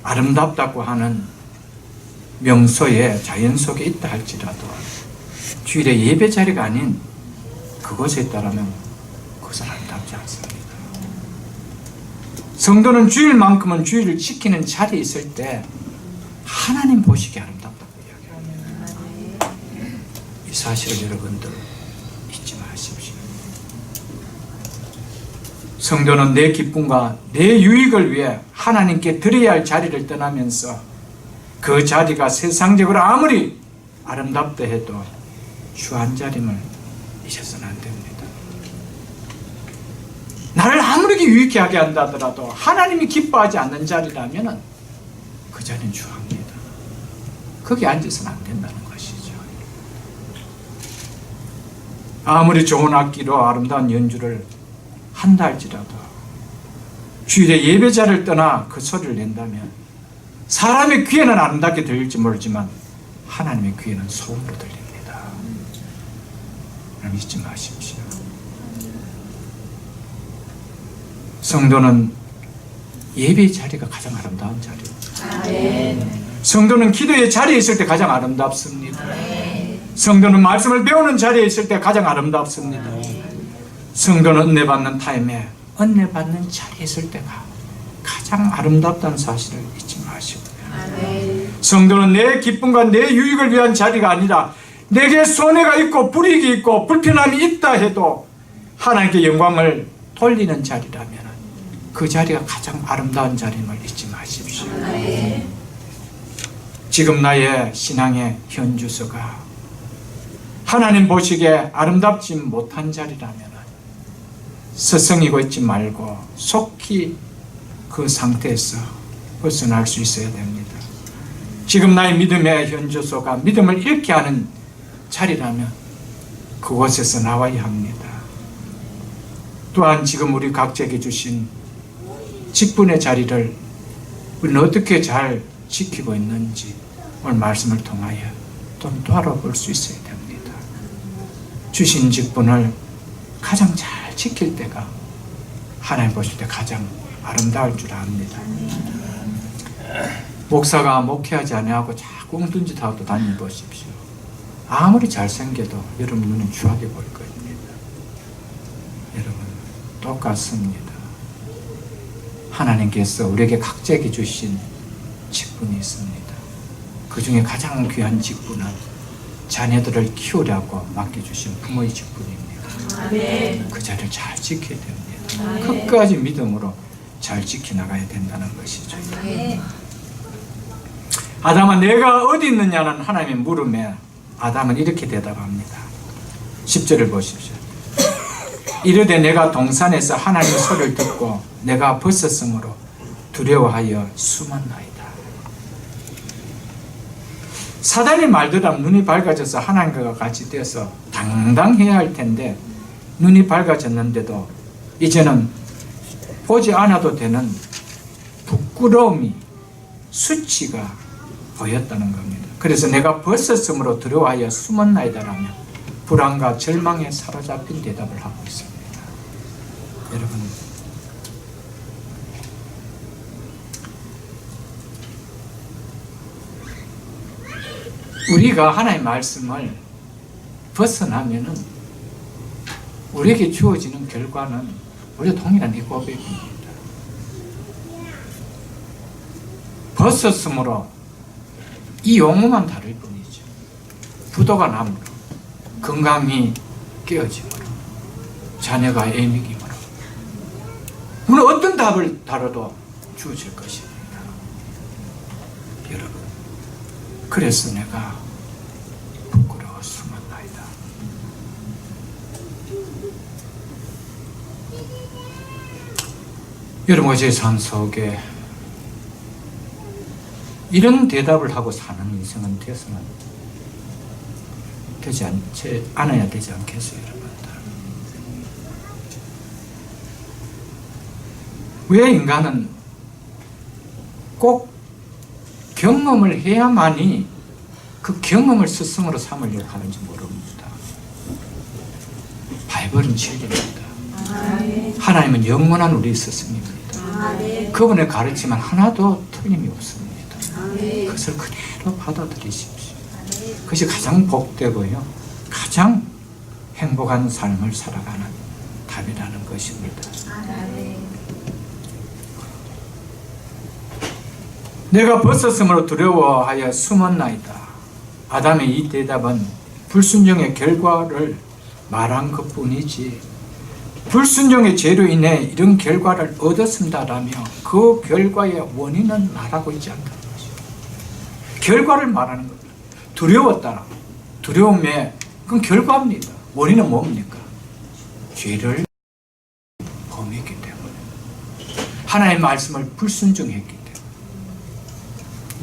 아름답다고 하는 명소에 자연 속에 있다 할지라도 주일에 예배 자리가 아닌 그곳에 있다라면 그것은 아름답지 않습니다. 성도는 주일만큼은 주일을 지키는 자리에 있을 때 하나님 보시기에 아름답다고 이야기합니다. 이 사실을 여러분들 잊지 마십시오. 성도는 내 기쁨과 내 유익을 위해 하나님께 드려야 할 자리를 떠나면서 그 자리가 세상적으로 아무리 아름답다 해도 주 한 자림을 잊어서는 안 됩니다. 나를 아무리 유익해 하게 한다더라도 하나님이 기뻐하지 않는 자리라면 그 자리는 주합니다. 거기 앉아서는 안 된다는 것이죠. 아무리 좋은 악기로 아름다운 연주를 한다 할지라도 주일에 예배자를 떠나 그 소리를 낸다면 사람의 귀에는 아름답게 들릴지 모르지만 하나님의 귀에는 소음으로 들립니다. 잊지 마십시오. 성도는 예배의 자리가 가장 아름다운 자리입니다. 성도는 기도의 자리에 있을 때 가장 아름답습니다. 성도는 말씀을 배우는 자리에 있을 때 가장 아름답습니다. 성도는 은혜 받는 타임에 은혜 받는 자리에 있을 때가 가장 아름답다는 사실을 잊지 마시고요. 성도는 내 기쁨과 내 유익을 위한 자리가 아니라 내게 손해가 있고 불이익이 있고 불편함이 있다 해도 하나님께 영광을 돌리는 자리라면 그 자리가 가장 아름다운 자리임을 잊지 마십시오. 지금 나의 신앙의 현주소가 하나님 보시기에 아름답지 못한 자리라면 서성이고 있지 말고 속히 그 상태에서 벗어날 수 있어야 됩니다. 지금 나의 믿음의 현주소가 믿음을 잃게 하는 자리라면 그곳에서 나와야 합니다. 또한 지금 우리 각자에게 주신 직분의 자리를 우리는 어떻게 잘 지키고 있는지 오늘 말씀을 통하여 좀 돌아볼 수 있어야 됩니다. 주신 직분을 가장 잘 지킬 때가 하나님 보실 때 가장 아름다울 줄 압니다. 목사가 목회하지 아니하고 자꾸 엉뚱 짓 하고 다녀보십시오. 아무리 잘생겨도 여러분 눈은 추하게 보일 겁니다. 여러분 똑같습니다. 하나님께서 우리에게 각자에게 주신 직분이 있습니다. 그 중에 가장 귀한 직분은 자녀들을 키우려고 맡겨주신 부모의 직분입니다. 그 자리를 잘 지켜야 됩니다. 끝까지 믿음으로 잘 지켜나가야 된다는 것이죠. 아담아 내가 어디 있느냐는 하나님의 물음에 아담은 이렇게 대답합니다. 10절을 보십시오. 이르되 내가 동산에서 하나님의 소리를 듣고 내가 벗었으므로 두려워하여 숨었나이다. 사단이 말대로 눈이 밝아져서 하나님과 같이 되어서 당당해야 할 텐데 눈이 밝아졌는데도 이제는 보지 않아도 되는 부끄러움이 수치가 보였다는 겁니다. 그래서 내가 벗었으므로 두려워하여 숨었나이다라며 불안과 절망에 사로잡힌 대답을 하고 있습니다. 여러분 우리가 하나님의 말씀을 벗어나면은 우리에게 주어지는 결과는 우리가 동일한 이 고백입니다. 벗었으므로 이 용어만 다를 뿐이죠. 부도가 남으로, 건강이 깨어짐으로, 자녀가 애미김으로 우리는 어떤 답을 다뤄도 주어질 것입니다. 여러분 그래서 내가 부끄러워 숨었나이다. 여러분 어제 삶 속에 이런 대답을 하고 사는 인생은 되어서는 되지 않아야 되지 않겠어요, 여러분들? 왜 인간은 꼭 경험을 해야만이 그 경험을 스승으로 삼으려고 하는지 모릅니다. 바이블은 진리입니다. 하나님은 영원한 우리 스승입니다. 그분의 가르침은 하나도 틀림이 없습니다. 그것을 그대로 받아들이십시오. 그것이 가장 복되고요, 가장 행복한 삶을 살아가는 답이라는 것입니다. 아멘. 내가 벗었으므로 두려워하여 숨었나이다. 아담의 이 대답은 불순종의 결과를 말한 것뿐이지, 불순종의 죄로 인해 이런 결과를 얻었습니다라며 그 결과의 원인은 말하고 있지 않다는 것이죠. 결과를 말하는 겁니다. 두려웠다. 두려움의 그건 결과입니다. 원인은 뭡니까? 죄를 범했기 때문에, 하나님의 말씀을 불순종했기 때문에.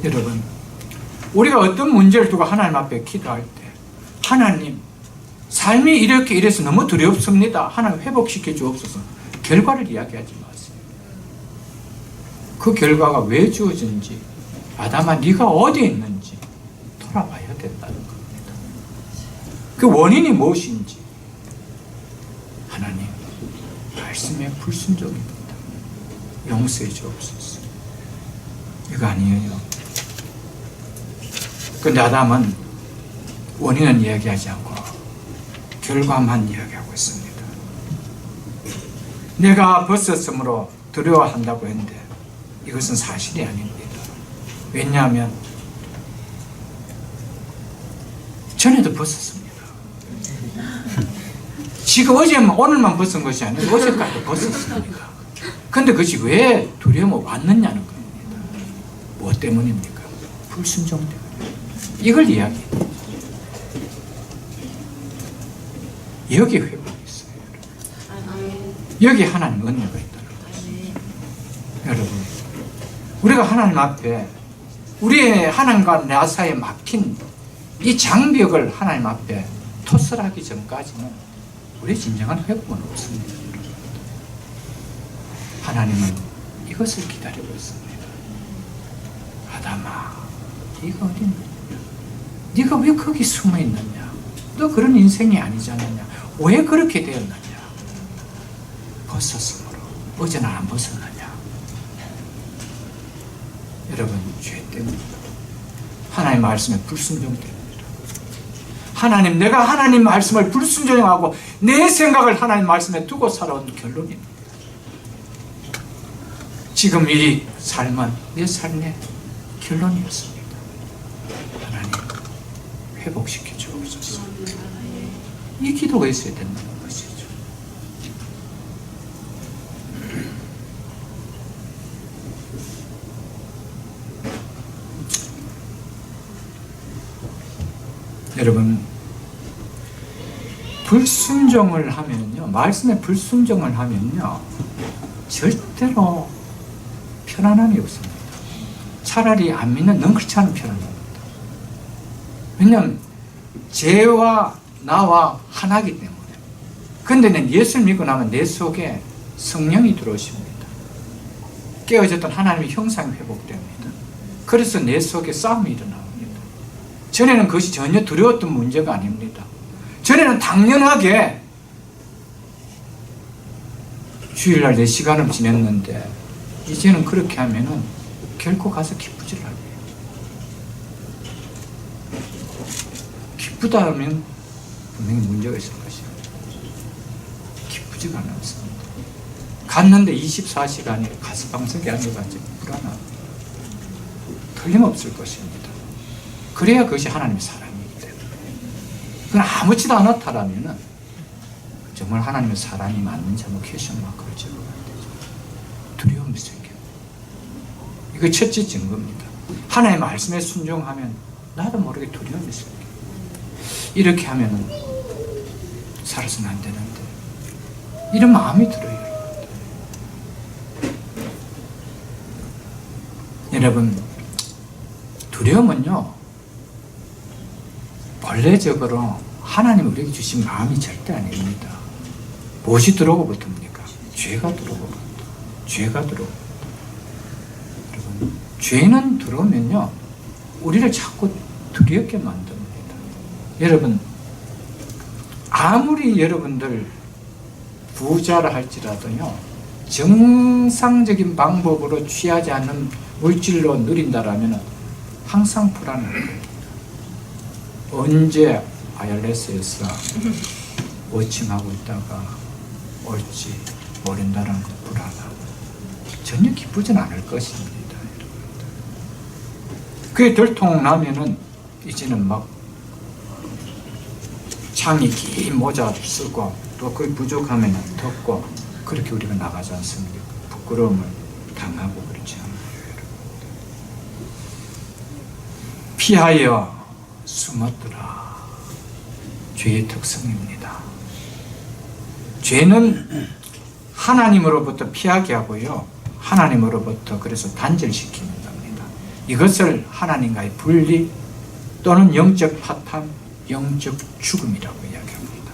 여러분, 우리가 어떤 문제를 두고 하나님 앞에 기도할 때, 하나님, 삶이 이렇게 이래서 너무 두렵습니다. 하나님 회복시켜 주옵소서. 결과를 이야기하지 마세요. 그 결과가 왜 주어진지, 아담아 네가 어디에 있는지 돌아봐야 된다는 겁니다. 그 원인이 무엇인지, 하나님 말씀에 불순종입니다. 용서해 주옵소서. 이거 아니에요. 근데 아담은 원인은 이야기하지 않고 결과만 이야기하고 있습니다. 내가 벗었으므로 두려워한다고 했는데 이것은 사실이 아닙니다. 왜냐하면 전에도 벗었습니다. 지금 오늘만 벗은 것이 아니고 어제까지도 벗었습니다. 근데 그것이 왜 두려움이 왔느냐는 겁니다. 무엇 때문입니까? 불순종 때문에. 이걸 이야기해요. 여기 회복이 있어요. 여기 하나님 은혜가 있다는 것입니다. 여러분, 우리가 하나님 앞에 우리의 하나님과 나 사이에 막힌 이 장벽을 하나님 앞에 토설하기 전까지는 우리의 진정한 회복은 없습니다. 하나님은 이것을 기다리고 있습니다. 아담아, 네가 어디 있느냐? 네가 왜 거기 숨어 있느냐? 너 그런 인생이 아니잖느냐? 왜 그렇게 되었느냐? 벗었으므로. 어제는 안 벗었느냐? 여러분, 죄 때문에, 하나님 말씀에 불순종 때문입니다. 하나님, 내가 하나님 말씀을 불순종하고 내 생각을 하나님 말씀에 두고 살아온 결론입니다. 지금 이 삶은 내 삶의 결론이었습니다. 하나님, 회복시켜 주옵소서. 이 기도가 있어야 된다는 것이죠. 여러분, 불순종을 하면요, 말씀에 불순종을 하면요, 절대로 편안함이 없습니다. 차라리 안 믿는 넌 그렇지 않은 편안함입니다. 왜냐하면 죄와 나와 하나이기 때문에. 근데 는 예수를 믿고 나면 내 속에 성령이 들어오십니다. 깨어졌던 하나님의 형상이 회복됩니다. 그래서 내 속에 싸움이 일어납니다. 전에는 그것이 전혀 두려웠던 문제가 아닙니다. 전에는 당연하게 주일날 내 시간을 지냈는데 이제는 그렇게 하면은 결코 가서 기쁘지를 않아요. 기쁘다 하면 분명히 문제가 있을 것이에요. 기쁘지가 않습니다. 갔는데 24시간이 가스방석에 앉아가지고 불안합니다. 틀림없을 것입니다. 그래야 그것이 하나님의 사랑이기 때문에. 그건 아무렇지도 않았다라면 정말 하나님의 사랑이 맞는지 한번 퀘스천 마크를 적어야 되죠. 두려움이 생겨요. 이거 첫째 증거입니다. 하나님의 말씀에 순종하면 나도 모르게 두려움이 생겨요. 이렇게 하면 살아서는 안 되는데 이런 마음이 들어요. 여러분, 두려움은요, 본래적으로 하나님이 우리에게 주신 마음이 절대 아닙니다. 무엇이 들어오고 붙습니까? 죄가 들어오고 붙습니다. 죄가 들어오고 붙습니다. 여러분, 죄는 들어오면요, 우리를 자꾸 두렵게 만듭니다. 여러분, 아무리 여러분들 부자라 할지라도요, 정상적인 방법으로 취하지 않는 물질로 누린다라면 항상 불안할 겁니다. 언제 IRS에서 워칭하고 있다가 올지 모른다는 것 불안하고 전혀 기쁘진 않을 것입니다. 그게 들통나면은 이제는 막 창이 긴 모자 쓰고 또 그게 부족하면 덮고 그렇게 우리가 나가지 않습니까? 부끄러움을 당하고 그렇지 않아요. 피하여 숨었더라. 죄의 특성입니다. 죄는 하나님으로부터 피하게 하고요. 하나님으로부터 그래서 단절시키는 겁니다. 이것을 하나님과의 분리 또는 영적 파탄, 영적 죽음이라고 이야기합니다.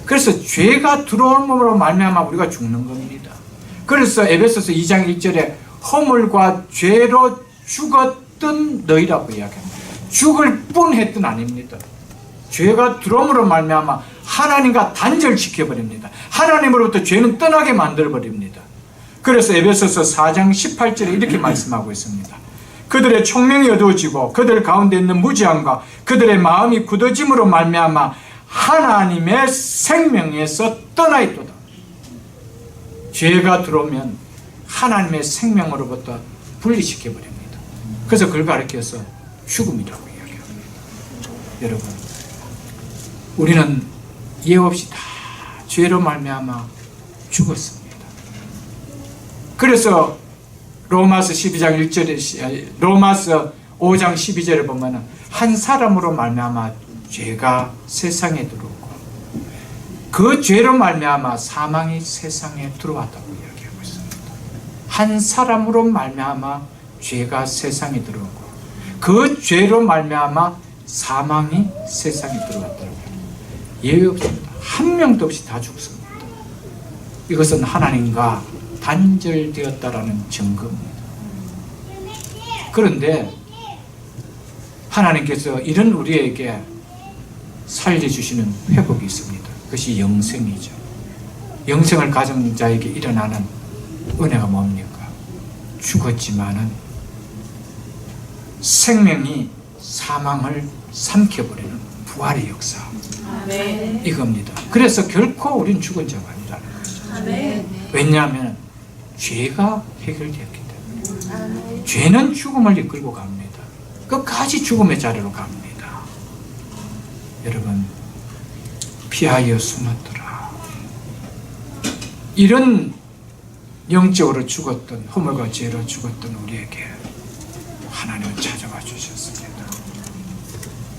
그래서 죄가 들어옴으로 말미암아 우리가 죽는 겁니다. 그래서 에베소서 2장 1절에 허물과 죄로 죽었던 너희라고 이야기합니다. 죽을 뻔했던 아닙니다. 죄가 들어옴으로 말미암아 하나님과 단절시켜버립니다. 하나님으로부터 죄는 떠나게 만들어버립니다. 그래서 에베소서 4장 18절에 이렇게 말씀하고 있습니다. 그들의 총명이 어두워지고 그들 가운데 있는 무지함과 그들의 마음이 굳어짐으로 말미암아 하나님의 생명에서 떠나 있도다. 죄가 들어오면 하나님의 생명으로부터 분리시켜버립니다. 그래서 그걸 가리켜서 죽음이라고 이야기합니다. 여러분, 우리는 예외 없이 다 죄로 말미암아 죽었습니다. 그래서 로마서 12장 1절에 로마서 5장 12절에 보면 한 사람으로 말미암아 죄가 세상에 들어오고 그 죄로 말미암아 사망이 세상에 들어왔다고 이야기하고 있습니다. 한 사람으로 말미암아 죄가 세상에 들어오고 그 죄로 말미암아 사망이 세상에 들어왔다고 예외 없습니다. 한 명도 없이 다 죽습니다. 이것은 하나님과 단절되었다라는 증거입니다. 그런데 하나님께서 이런 우리에게 살려주시는 회복이 있습니다. 그것이 영생이죠. 영생을 가진 자에게 일어나는 은혜가 뭡니까? 죽었지만은 생명이 사망을 삼켜버리는 부활의 역사. 아멘. 이겁니다. 그래서 결코 우린 죽은 자가 아니라는 것이죠. 아멘. 왜냐하면 죄가 해결되었기 때문에. 아멘. 죄는 죽음을 이끌고 갑니다. 끝까지 죽음의 자리로 갑니다. 여러분, 피하여 숨었더라. 이런 영적으로 죽었던, 허물과 죄로 죽었던 우리에게 하나님은 찾아와 주셨습니다.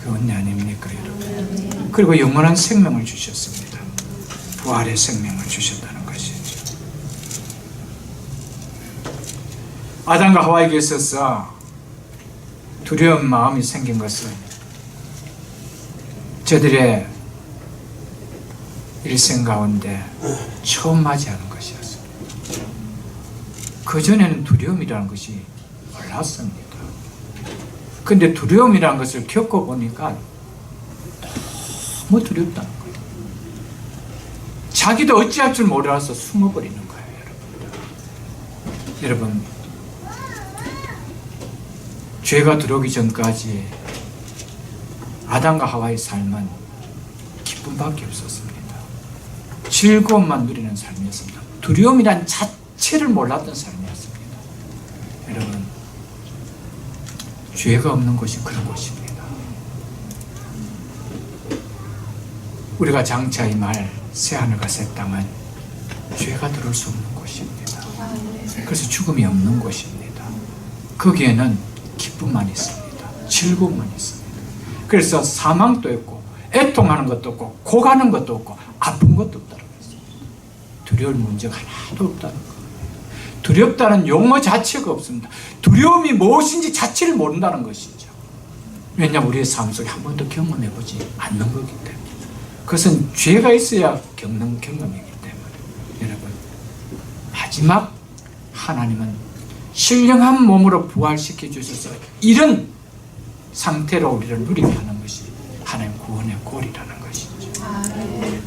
그 은혜 아닙니까, 여러분? 그리고 영원한 생명을 주셨습니다. 부활의 생명을 주셨다는 것이죠. 아담과 하와에게 있어서 두려운 마음이 생긴 것은 저들의 일생 가운데 처음 맞이하는 것이었습니다. 그전에는 두려움이라는 것이 몰랐습니다. 근데 두려움이라는 것을 겪어보니까 너무 두렵다는 거예요. 자기도 어찌할 줄 몰라서 숨어버리는 거예요, 여러분. 죄가 들어오기 전까지 아담과 하와의 삶은 기쁨밖에 없었습니다. 즐거움만 누리는 삶이었습니다. 두려움이란 자체를 몰랐던 삶이었습니다. 여러분, 죄가 없는 곳이 그런 곳입니다. 우리가 장차 이 말 새하늘과 새 땅은 죄가 들어올 수 없는 곳입니다. 그래서 죽음이 없는 곳입니다. 거기에는 기쁨만 있습니다. 즐거움만 있습니다. 그래서 사망도 없고 애통하는 것도 없고 고가는 것도 없고 아픈 것도 없다는 것입니다. 두려울 문제가 하나도 없다는 거예요. 두렵다는 용어 자체가 없습니다. 두려움이 무엇인지 자체를 모른다는 것이죠. 왜냐하면 우리의 삶 속에 한 번도 경험해보지 않는 거기 때문에. 그것은 죄가 있어야 겪는 경험이기 때문에. 여러분, 마지막 하나님은 신령한 몸으로 부활시켜 주셔서 이런 상태로 우리를 누리게 하는 것이 하나님 구원의 골이라는 것이죠. 아멘.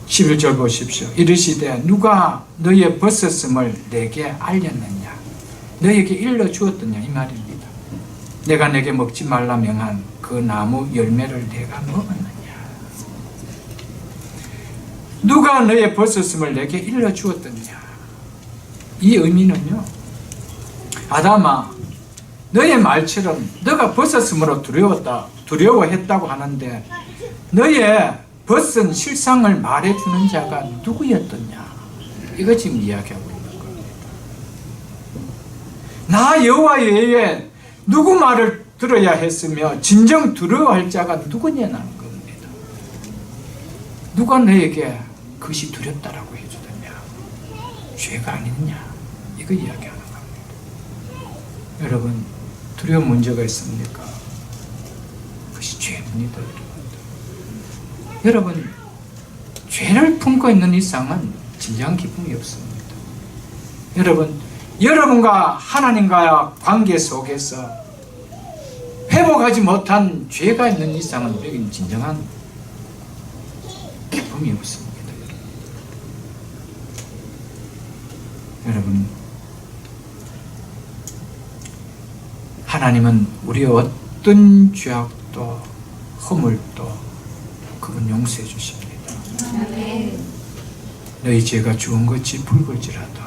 11절 보십시오. 이르시되 누가 너의 벗었음을 내게 알렸느냐, 너에게 일러주었느냐, 이 말입니다. 내가 내게 먹지 말라 명한 그 나무 열매를 내가 먹었느냐? 누가 너의 벗었음을 내게 일러주었느냐? 이 의미는요, 아담아, 너의 말처럼 너가 벗었음으로 두려워했다고 하는데 너의 벗은 실상을 말해주는 자가 누구였더냐? 이거 지금 이야기하고 있는 겁니다. 나 여호와 외에 누구 말을 들어야 했으며 진정 두려워할 자가 누구냐는 겁니다. 누가 너에게 그것이 두렵다라고 해주느냐? 죄가 아니냐? 이거 이야기하는 겁니다. 여러분, 두려운 문제가 있습니까? 그것이 죄입니다. 여러분, 죄를 품고 있는 이상은 진정한 기쁨이 없습니다. 여러분, 여러분과 하나님과의 관계 속에서 회복하지 못한 죄가 있는 이상은 여기는 진정한 기쁨이 없습니다. 여러분, 하나님은 우리의 어떤 죄악도 허물도 그분 용서해 주십니다. 너희 죄가 죽은 것이 붉을지라도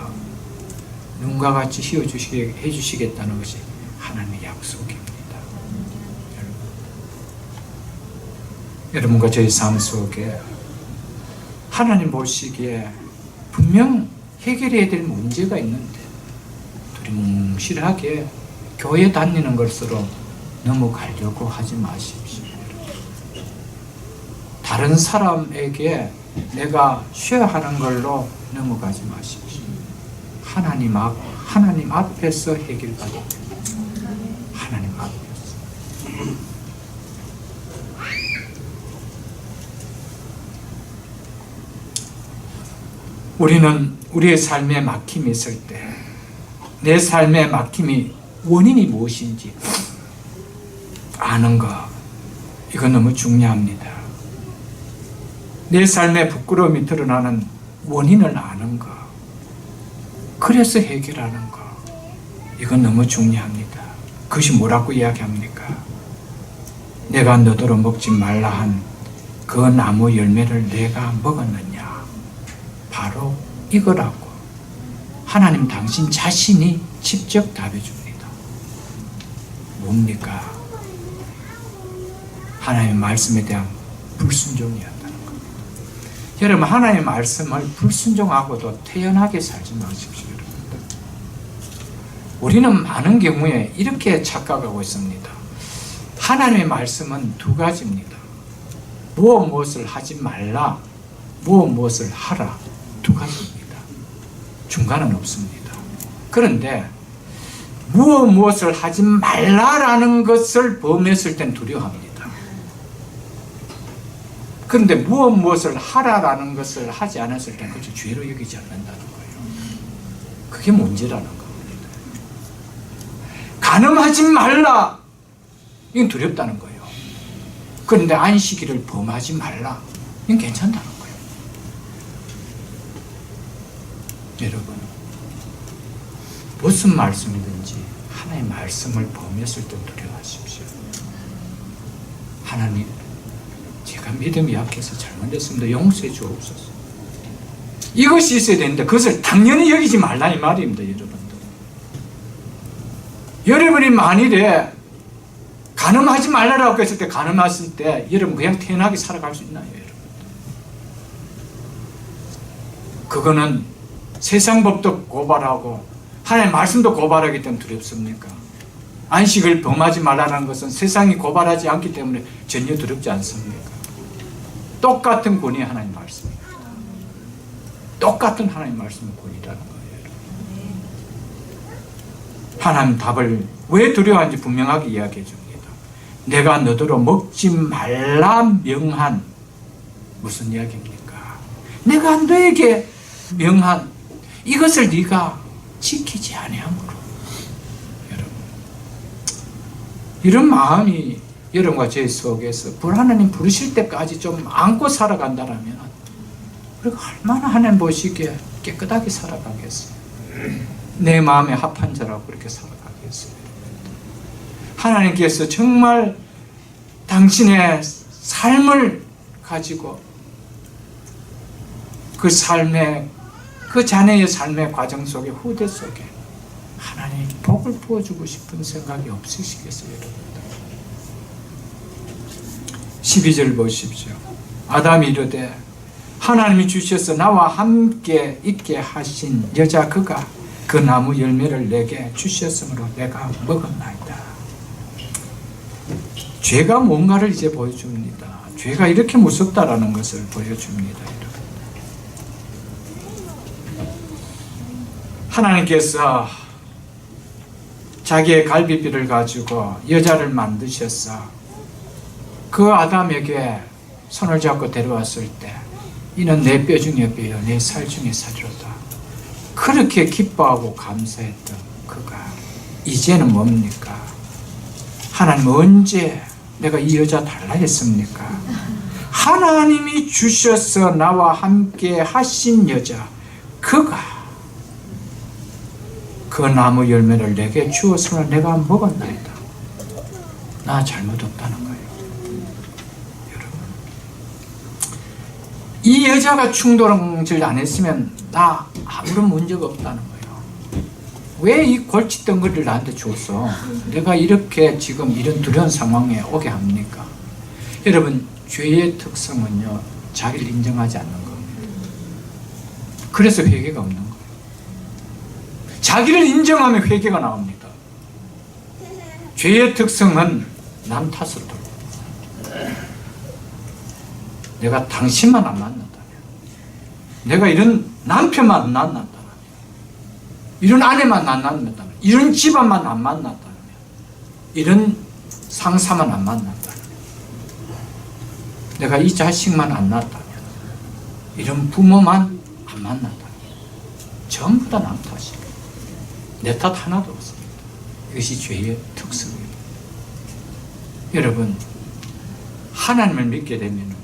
눈과 같이 해주시겠다는 것이 하나님의 약속입니다. 여러분과 저희 삶 속에 하나님 보시기에 분명 해결해야 될 문제가 있는데 두리뭉실하게 교회 다니는 것으로 넘어가려고 하지 마십시오. 다른 사람에게 내가 쉐어하는 걸로 넘어가지 마십시오. 하나님 앞에서 해결받아야 됩니다. 하나님 앞에서. 우리는 우리의 삶에 막힘이 있을 때 내 삶의 막힘이 원인이 무엇인지 아는 것, 이거 너무 중요합니다. 내 삶에 부끄러움이 드러나는 원인을 아는 것, 그래서 해결하는 것, 이건 너무 중요합니다. 그것이 뭐라고 이야기합니까? 내가 너더러 먹지 말라 한 그 나무 열매를 내가 먹었느냐? 바로 이거라고 하나님 당신 자신이 직접 답해 줍니다. 뭡니까? 하나님의 말씀에 대한 불순종이었다는 겁니다. 여러분, 하나님의 말씀을 불순종하고도 태연하게 살지 마십시오. 여러분들. 우리는 많은 경우에 이렇게 착각하고 있습니다. 하나님의 말씀은 두 가지입니다. 무엇을 하지 말라, 무엇을 하라, 두 가지입니다. 중간은 없습니다. 그런데 무엇을 하지 말라라는 것을 범했을 땐 두려워합니다. 그런데 무엇을 하라라는 것을 하지 않았을 땐 그것을 죄로 여기지 않는다는 거예요. 그게 문제라는 겁니다. 간음하지 말라, 이건 두렵다는 거예요. 그런데 안식일을 범하지 말라, 이건 괜찮다는 거예요. 여러분, 무슨 말씀이든지 하나님의 말씀을 범했을 때 두려워하십시오. 하나님, 제가 믿음이 약해서 잘못했습니다. 용서해 주옵소서. 이것이 있어야 되는데 그것을 당연히 여기지 말라 이 말입니다. 여러분들, 여러분이 만일에 간음하지 말라라고 했을 때, 간음하실 때 여러분 그냥 태연하게 살아갈 수 있나요? 여러분, 그거는 세상 법도 고발하고 하나님의 말씀도 고발하기 때문에 두렵습니까? 안식을 범하지 말라는 것은 세상이 고발하지 않기 때문에 전혀 두렵지 않습니까? 똑같은 권위 하나님 말씀입니다. 똑같은 하나님 말씀의 권위라는 거예요. 하나님 답을 왜 두려워하는지 분명하게 이야기해 줍니다. 내가 너더러 먹지 말라 명한, 무슨 이야기입니까? 내가 너에게 명한 이것을 네가 지키지 아니함으로. 여러분, 이런 마음이 여러분과 제 속에서 하나님 부르실 때까지 좀 안고 살아간다면 우리가 얼마나 하나님 보시기에 깨끗하게 살아가겠어요. 내 마음에 합한 자라고 그렇게 살아가겠어요. 하나님께서 정말 당신의 삶을 가지고 그 삶의, 그 자녀의 삶의 과정 속에, 후대 속에 하나님 복을 부어주고 싶은 생각이 없으시겠어요, 여러분? 12절 보십시오. 아담이 이르되 하나님이 주셔서 나와 함께 있게 하신 여자 그가 그 나무 열매를 내게 주셨으므로 내가 먹었나이다. 죄가 뭔가를 이제 보여줍니다. 죄가 이렇게 무섭다라는 것을 보여줍니다. 하나님께서 자기의 갈비뼈를 가지고 여자를 만드셔서 그 아담에게 손을 잡고 데려왔을 때 이는 내 뼈 중에 뼈요 내 살 중에 살이로다. 그렇게 기뻐하고 감사했던 그가 이제는 뭡니까? 하나님 언제 내가 이 여자 달라 했습니까? 하나님이 주셔서 나와 함께 하신 여자 그가 그 나무 열매를 내게 주어서 내가 먹었나이다. 나 잘못 없다는 거예요. 여러분, 이 여자가 충동질 안 했으면 나 아무런 문제가 없다는 거예요. 왜 이 골칫덩어리를 나한테 줬어? 내가 이렇게 지금 이런 두려운 상황에 오게 합니까? 여러분, 죄의 특성은요, 자기를 인정하지 않는 겁니다. 그래서 회개가 없는 거예요. 자기를 인정하면 회개가 나옵니다. 죄의 특성은 남 탓을 돌려. 내가 당신만 안 만난다면, 내가 이런 남편만 안 만난다면, 이런 아내만 안 만난다면, 이런 집안만 안 만난다면, 이런 상사만 안 만난다면, 내가 이 자식만 안 낳았다면, 이런 부모만 안 만난다면 전부 다 남 탓이에요. 내 탓 하나도 없습니다. 이것이 죄의 특성입니다. 여러분, 하나님을 믿게 되면요,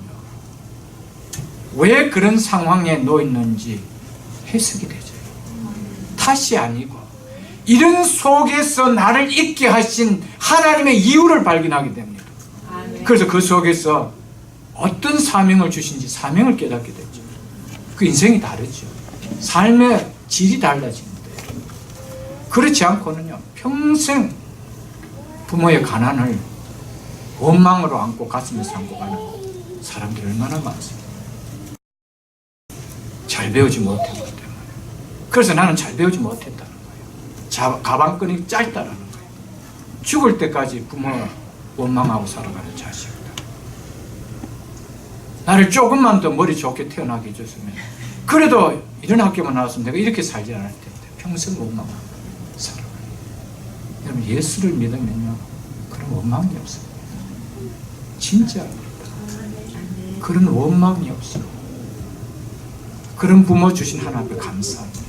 왜 그런 상황에 놓였는지 해석이 되죠. 탓이 아니고 이런 속에서 나를 있게 하신 하나님의 이유를 발견하게 됩니다. 그래서 그 속에서 어떤 사명을 주신지 사명을 깨닫게 되죠. 그 인생이 다르죠. 삶의 질이 달라집니다. 그렇지 않고는요, 평생 부모의 가난을 원망으로 안고 가슴에서 안고 가는 사람들이 얼마나 많습니다. 잘 배우지 못했기 때문에. 그래서 나는 잘 배우지 못했다는 거예요. 가방끈이 짧다라는 거예요. 죽을 때까지 부모 원망하고 살아가는 자식이다. 나를 조금만 더 머리 좋게 태어나게 해줬으면, 그래도 이런 학교만 나왔으면 내가 이렇게 살지 않을 텐데 평생 원망하고 살아가요. 여러분, 예수를 믿으면요, 그런 원망이 없어요. 진짜 그런 원망이 없어요. 그런 부모 주신 하나님 앞에 감사합니다.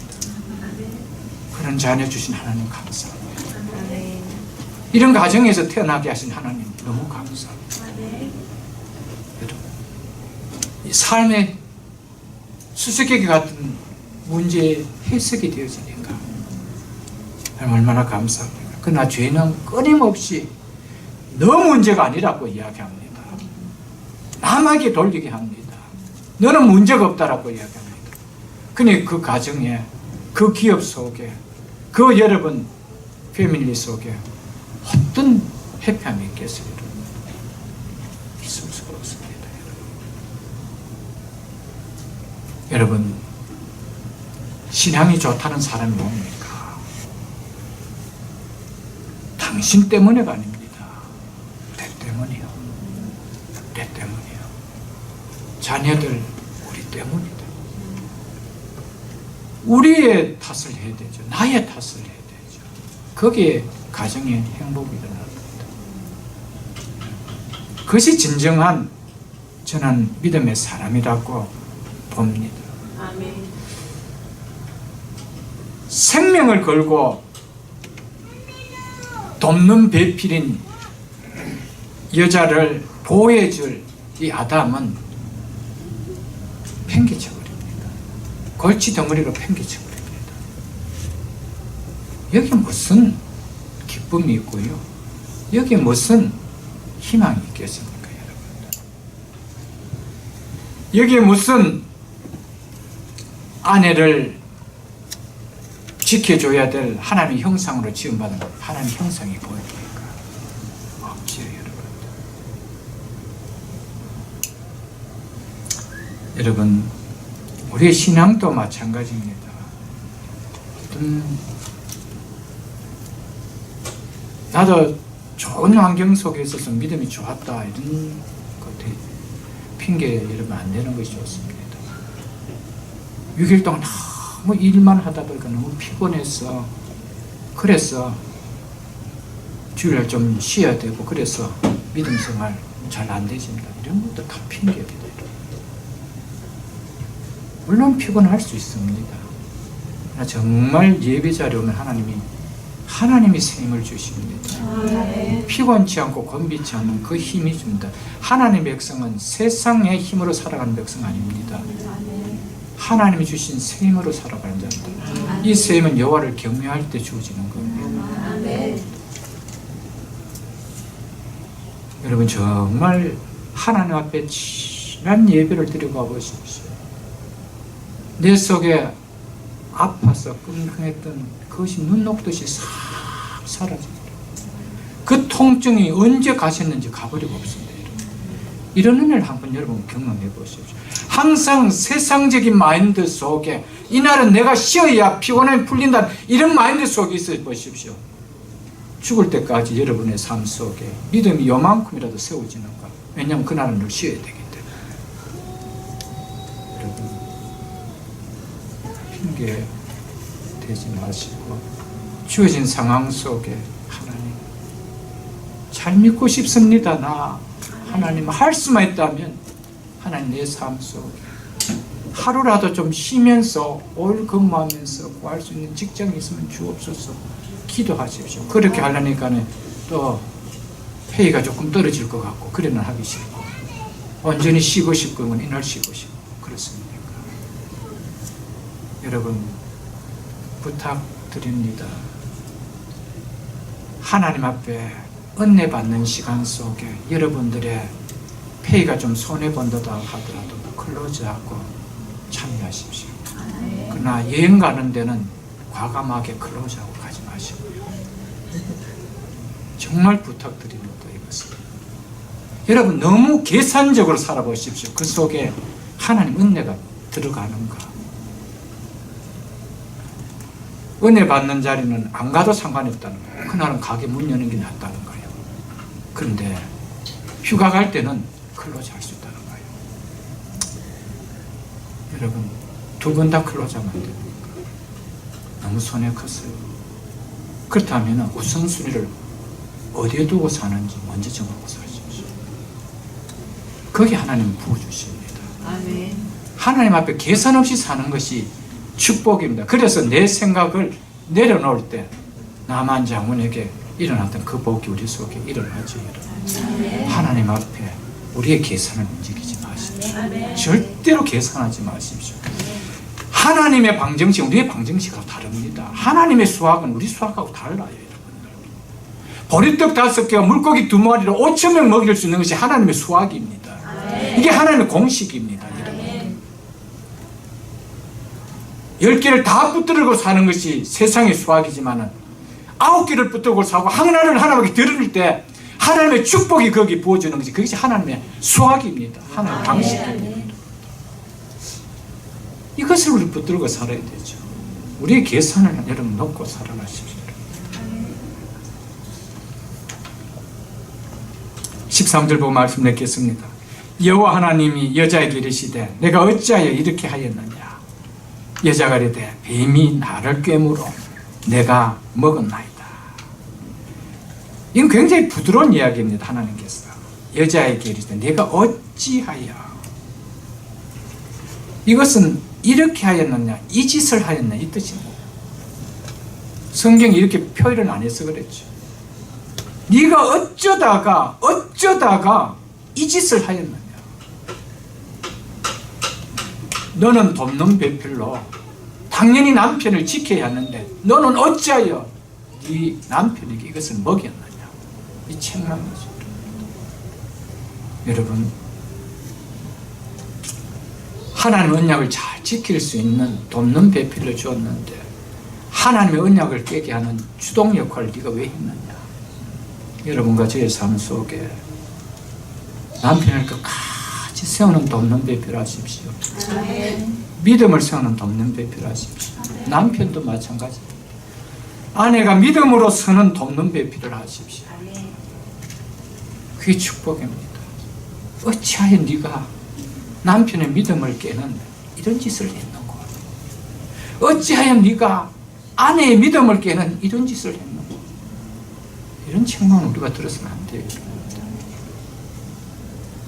그런 자녀 주신 하나님 감사합니다. 이런 가정에서 태어나게 하신 하나님 너무 감사합니다. 여러분, 이 삶의 수수께끼 같은 문제에 해석이 되어지니까 얼마나 감사합니까? 그러나 죄는 끊임없이 너 문제가 아니라고 이야기합니다. 남에게 돌리게 합니다. 너는 문제가 없다라고 이야기합니다. 그러니 그 가정에, 그 기업 속에, 그 여러분 패밀리 속에 어떤 해피함이 있겠어요? 있을 수가 없습니다. 여러분, 신앙이 좋다는 사람이 뭡니까? 당신 때문에가 아닙니다. 내 때문이요. 내 때문이요. 자녀들, 우리 때문이다. 우리의 탓을 해야 되죠. 나의 탓을 해야 되죠. 거기에 가정의 행복이 일어납니다. 그것이 진정한 저는 믿음의 사람이라고 봅니다. 아멘. 생명을 걸고 돕는 배필인 여자를 보호해줄 이 아담은 팽개쳐버립니다. 골치덩어리로 팽개쳐버립니다. 여기 무슨 기쁨이 있고요, 여기에 무슨 희망이 있겠습니까, 여러분? 여기에 무슨 아내를 지켜줘야 될 하나님의 형상으로 지음받은 하나님의 형상이 보입니까? 없지요, 여러분. 여러분, 우리의 신앙도 마찬가지입니다. 나도 좋은 환경 속에 있어서 믿음이 좋았다 이런 것들 핑계 여러분 안 되는 것이 좋습니다. 6일 동안 너무 일만 하다 보니까 너무 피곤해서 그래서 주일날 좀 쉬어야 되고 그래서 믿음 생활 잘 안 되십니다. 이런 것도 다 핑계입니다. 물론 피곤할 수 있습니다. 그러나 정말 예배자리 오면 하나님이 새 힘을 주십니다. 피곤치 않고 곤비치 않는 그 힘이 줍니다. 하나님의 백성은 세상의 힘으로 살아가는 백성 아닙니다. 하나님이 주신 새 힘으로 살아가는 자입니다. 이 새 힘은 여호와를 경외할 때 주어지는 겁니다. 여러분 정말 하나님 앞에 진한 예배를 드리고 가보십시오. 내 속에 아파서 끙끙했던 그것이 눈 녹듯이 싹 사라집니다. 그 통증이 언제 가셨는지 가버리고 없습니다. 이런 은혜를 한번 여러분 경험해 보십시오. 항상 세상적인 마인드 속에 이날은 내가 쉬어야 피곤함이 풀린다 이런 마인드 속에 있어 보십시오. 죽을 때까지 여러분의 삶 속에 믿음이 요만큼이라도 세워지는가? 왜냐하면 그날은 늘 쉬어야 되기 때문에. 여러분 핑계 되지 마시고 주어진 상황 속에 하나님 잘 믿고 싶습니다. 나 하나님 할 수만 있다면 하나님 내 삶 속에 하루라도 좀 쉬면서 올 근무하면서 구할 수 있는 직장이 있으면 주옵소서. 기도하십시오. 그렇게 하려니까 또 회의가 조금 떨어질 것 같고 그래는 하기 싫고 온전히 쉬고 싶으면 이날 쉬고 싶고 그렇습니까? 여러분 부탁드립니다. 하나님 앞에 은혜 받는 시간 속에 여러분들의 회의가 좀 손해본다고 하더라도 클로즈하고 참여하십시오. 그러나 여행 가는 데는 과감하게 클로즈하고 가지 마시고요. 정말 부탁드립니다. 이것은 여러분 너무 계산적으로 살아보십시오. 그 속에 하나님 은혜가 들어가는가? 은혜 받는 자리는 안 가도 상관이 없다는 거예요. 그날은 가게 문 여는 게 낫다는 거예요. 그런데 휴가 갈 때는 클로즈 할 수 있다는 거예요. 여러분 두 번 다 클로즈 하면 안 됩니까? 너무 손해 컸어요. 그렇다면 우선순위를 어디에 두고 사는지 먼저 정하고 사십시오. 거기 하나님 부어주십니다. 아멘. 하나님 앞에 계산 없이 사는 것이 축복입니다. 그래서 내 생각을 내려놓을 때 나만 장군에게 일어났던 그 복이 우리 속에 일어나죠. 하나님 앞에 우리의 계산을 움직이지 마십시오. 절대로 계산하지 마십시오. 하나님의 방정식, 우리의 방정식하고 다릅니다. 하나님의 수학은 우리 수학하고 달라요. 여러분들. 보리떡 5개와 물고기 2마리로 5,000명 먹일 수 있는 것이 하나님의 수학입니다. 이게 하나님의 공식입니다. 여러분. 10개를 다 붙들고 사는 것이 세상의 수학이지만 9개를 붙들고 사고 하나를 하나님께 드릴 때 하나님의 축복이 거기 부어주는 것이 그것이 하나님의 수학입니다. 하나님의 방식입니다. 이것을 우리 붙들고 살아야 되죠. 우리의 계산을 여러분 놓고 살아가십시오. 13절 보고 말씀 맺겠습니다. 여호와 하나님이 여자에게 이르시되 내가 어찌하여 이렇게 하였느냐. 여자가 이르되 뱀이 나를 꿰물어 내가 먹었나이다. 이건 굉장히 부드러운 이야기입니다. 하나님께서 여자에게 이르시되 내가 어찌하여, 이것은 이렇게 하였느냐 이 짓을 하였느냐 이 뜻입니다. 성경이 이렇게 표현을 안 해서 그랬죠. 네가 어쩌다가 이 짓을 하였느냐. 너는 돕는 배필로 당연히 남편을 지켜야 하는데 너는 어찌하여 네 남편에게 이것을 먹였느냐. 이 책만 보죠. 여러분, 하나님의 언약을 잘 지킬 수 있는 돕는 배필을 주었는데 하나님의 언약을 깨게 하는 주동 역할을 네가 왜 했느냐? 여러분과 저의 삶 속에 남편을 끝까지 세우는 돕는 배필 하십시오. 믿음을 세우는 돕는 배필 하십시오. 남편도 마찬가지. 아내가 믿음으로 서는 돕는 배필을 하십시오. 그게 축복입니다. 어찌하여 네가 남편의 믿음을 깨는 이런 짓을 했는고? 어찌하여 네가 아내의 믿음을 깨는 이런 짓을 했는고? 이런 책망을 우리가 들었으면 안 돼요.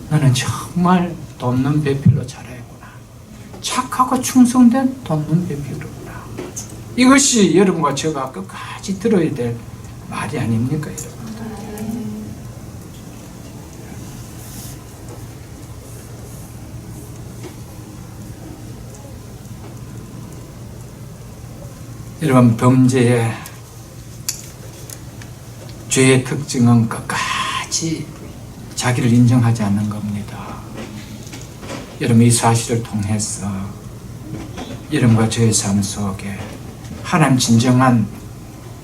너는 정말 돕는 배필로 자라야구나. 착하고 충성된 돕는 배필로구나. 이것이 여러분과 제가 끝까지 들어야 될 말이 아닙니까, 여러분? 여러분, 범죄의 죄의 특징은 끝까지 자기를 인정하지 않는 겁니다. 여러분, 이 사실을 통해서 여러분과 저의 삶 속에 하나님 진정한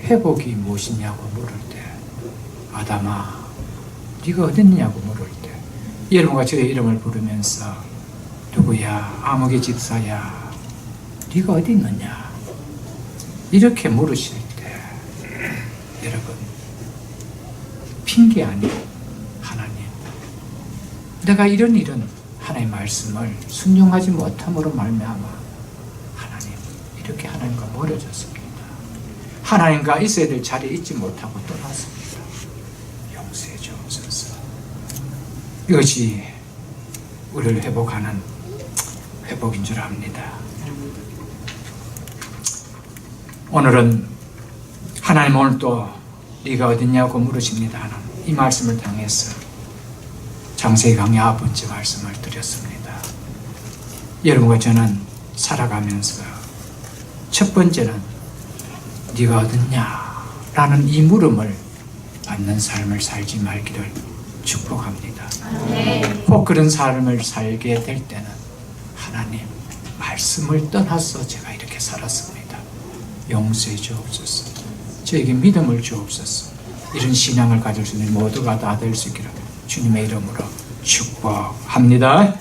회복이 무엇이냐고 물을 때, 아담아 네가 어딨냐고 물을 때 여러분과 저의 이름을 부르면서 누구야? 아무개 집사야, 네가 어디 있느냐? 이렇게 물으실 때 여러분, 핑계 아니고 하나님, 내가 이런 하나님의 말씀을 순종하지 못함으로 말미암아 하나님 이렇게 하나님과 멀어졌습니다. 하나님과 있어야 될 자리에 있지 못하고 떠났습니다. 용서해 주옵소서. 이것이 우리를 회복하는 회복인 줄 압니다. 오늘은 하나님, 오늘 또 네가 어딨냐고 물으십니다 하는 이 말씀을 당해서 창세기 강의 9번째 말씀을 드렸습니다. 여러분과 저는 살아가면서 첫 번째는 네가 어딨냐? 라는 이 물음을 받는 삶을 살지 말기를 축복합니다. 꼭 그런 삶을 살게 될 때는 하나님 말씀을 떠나서 제가 이렇게 살았습니다. 용서해 주옵소서. 저에게 믿음을 주옵소서. 이런 신앙을 가질 수 있는 모두가 다 될 수 있기를 주님의 이름으로 축복합니다.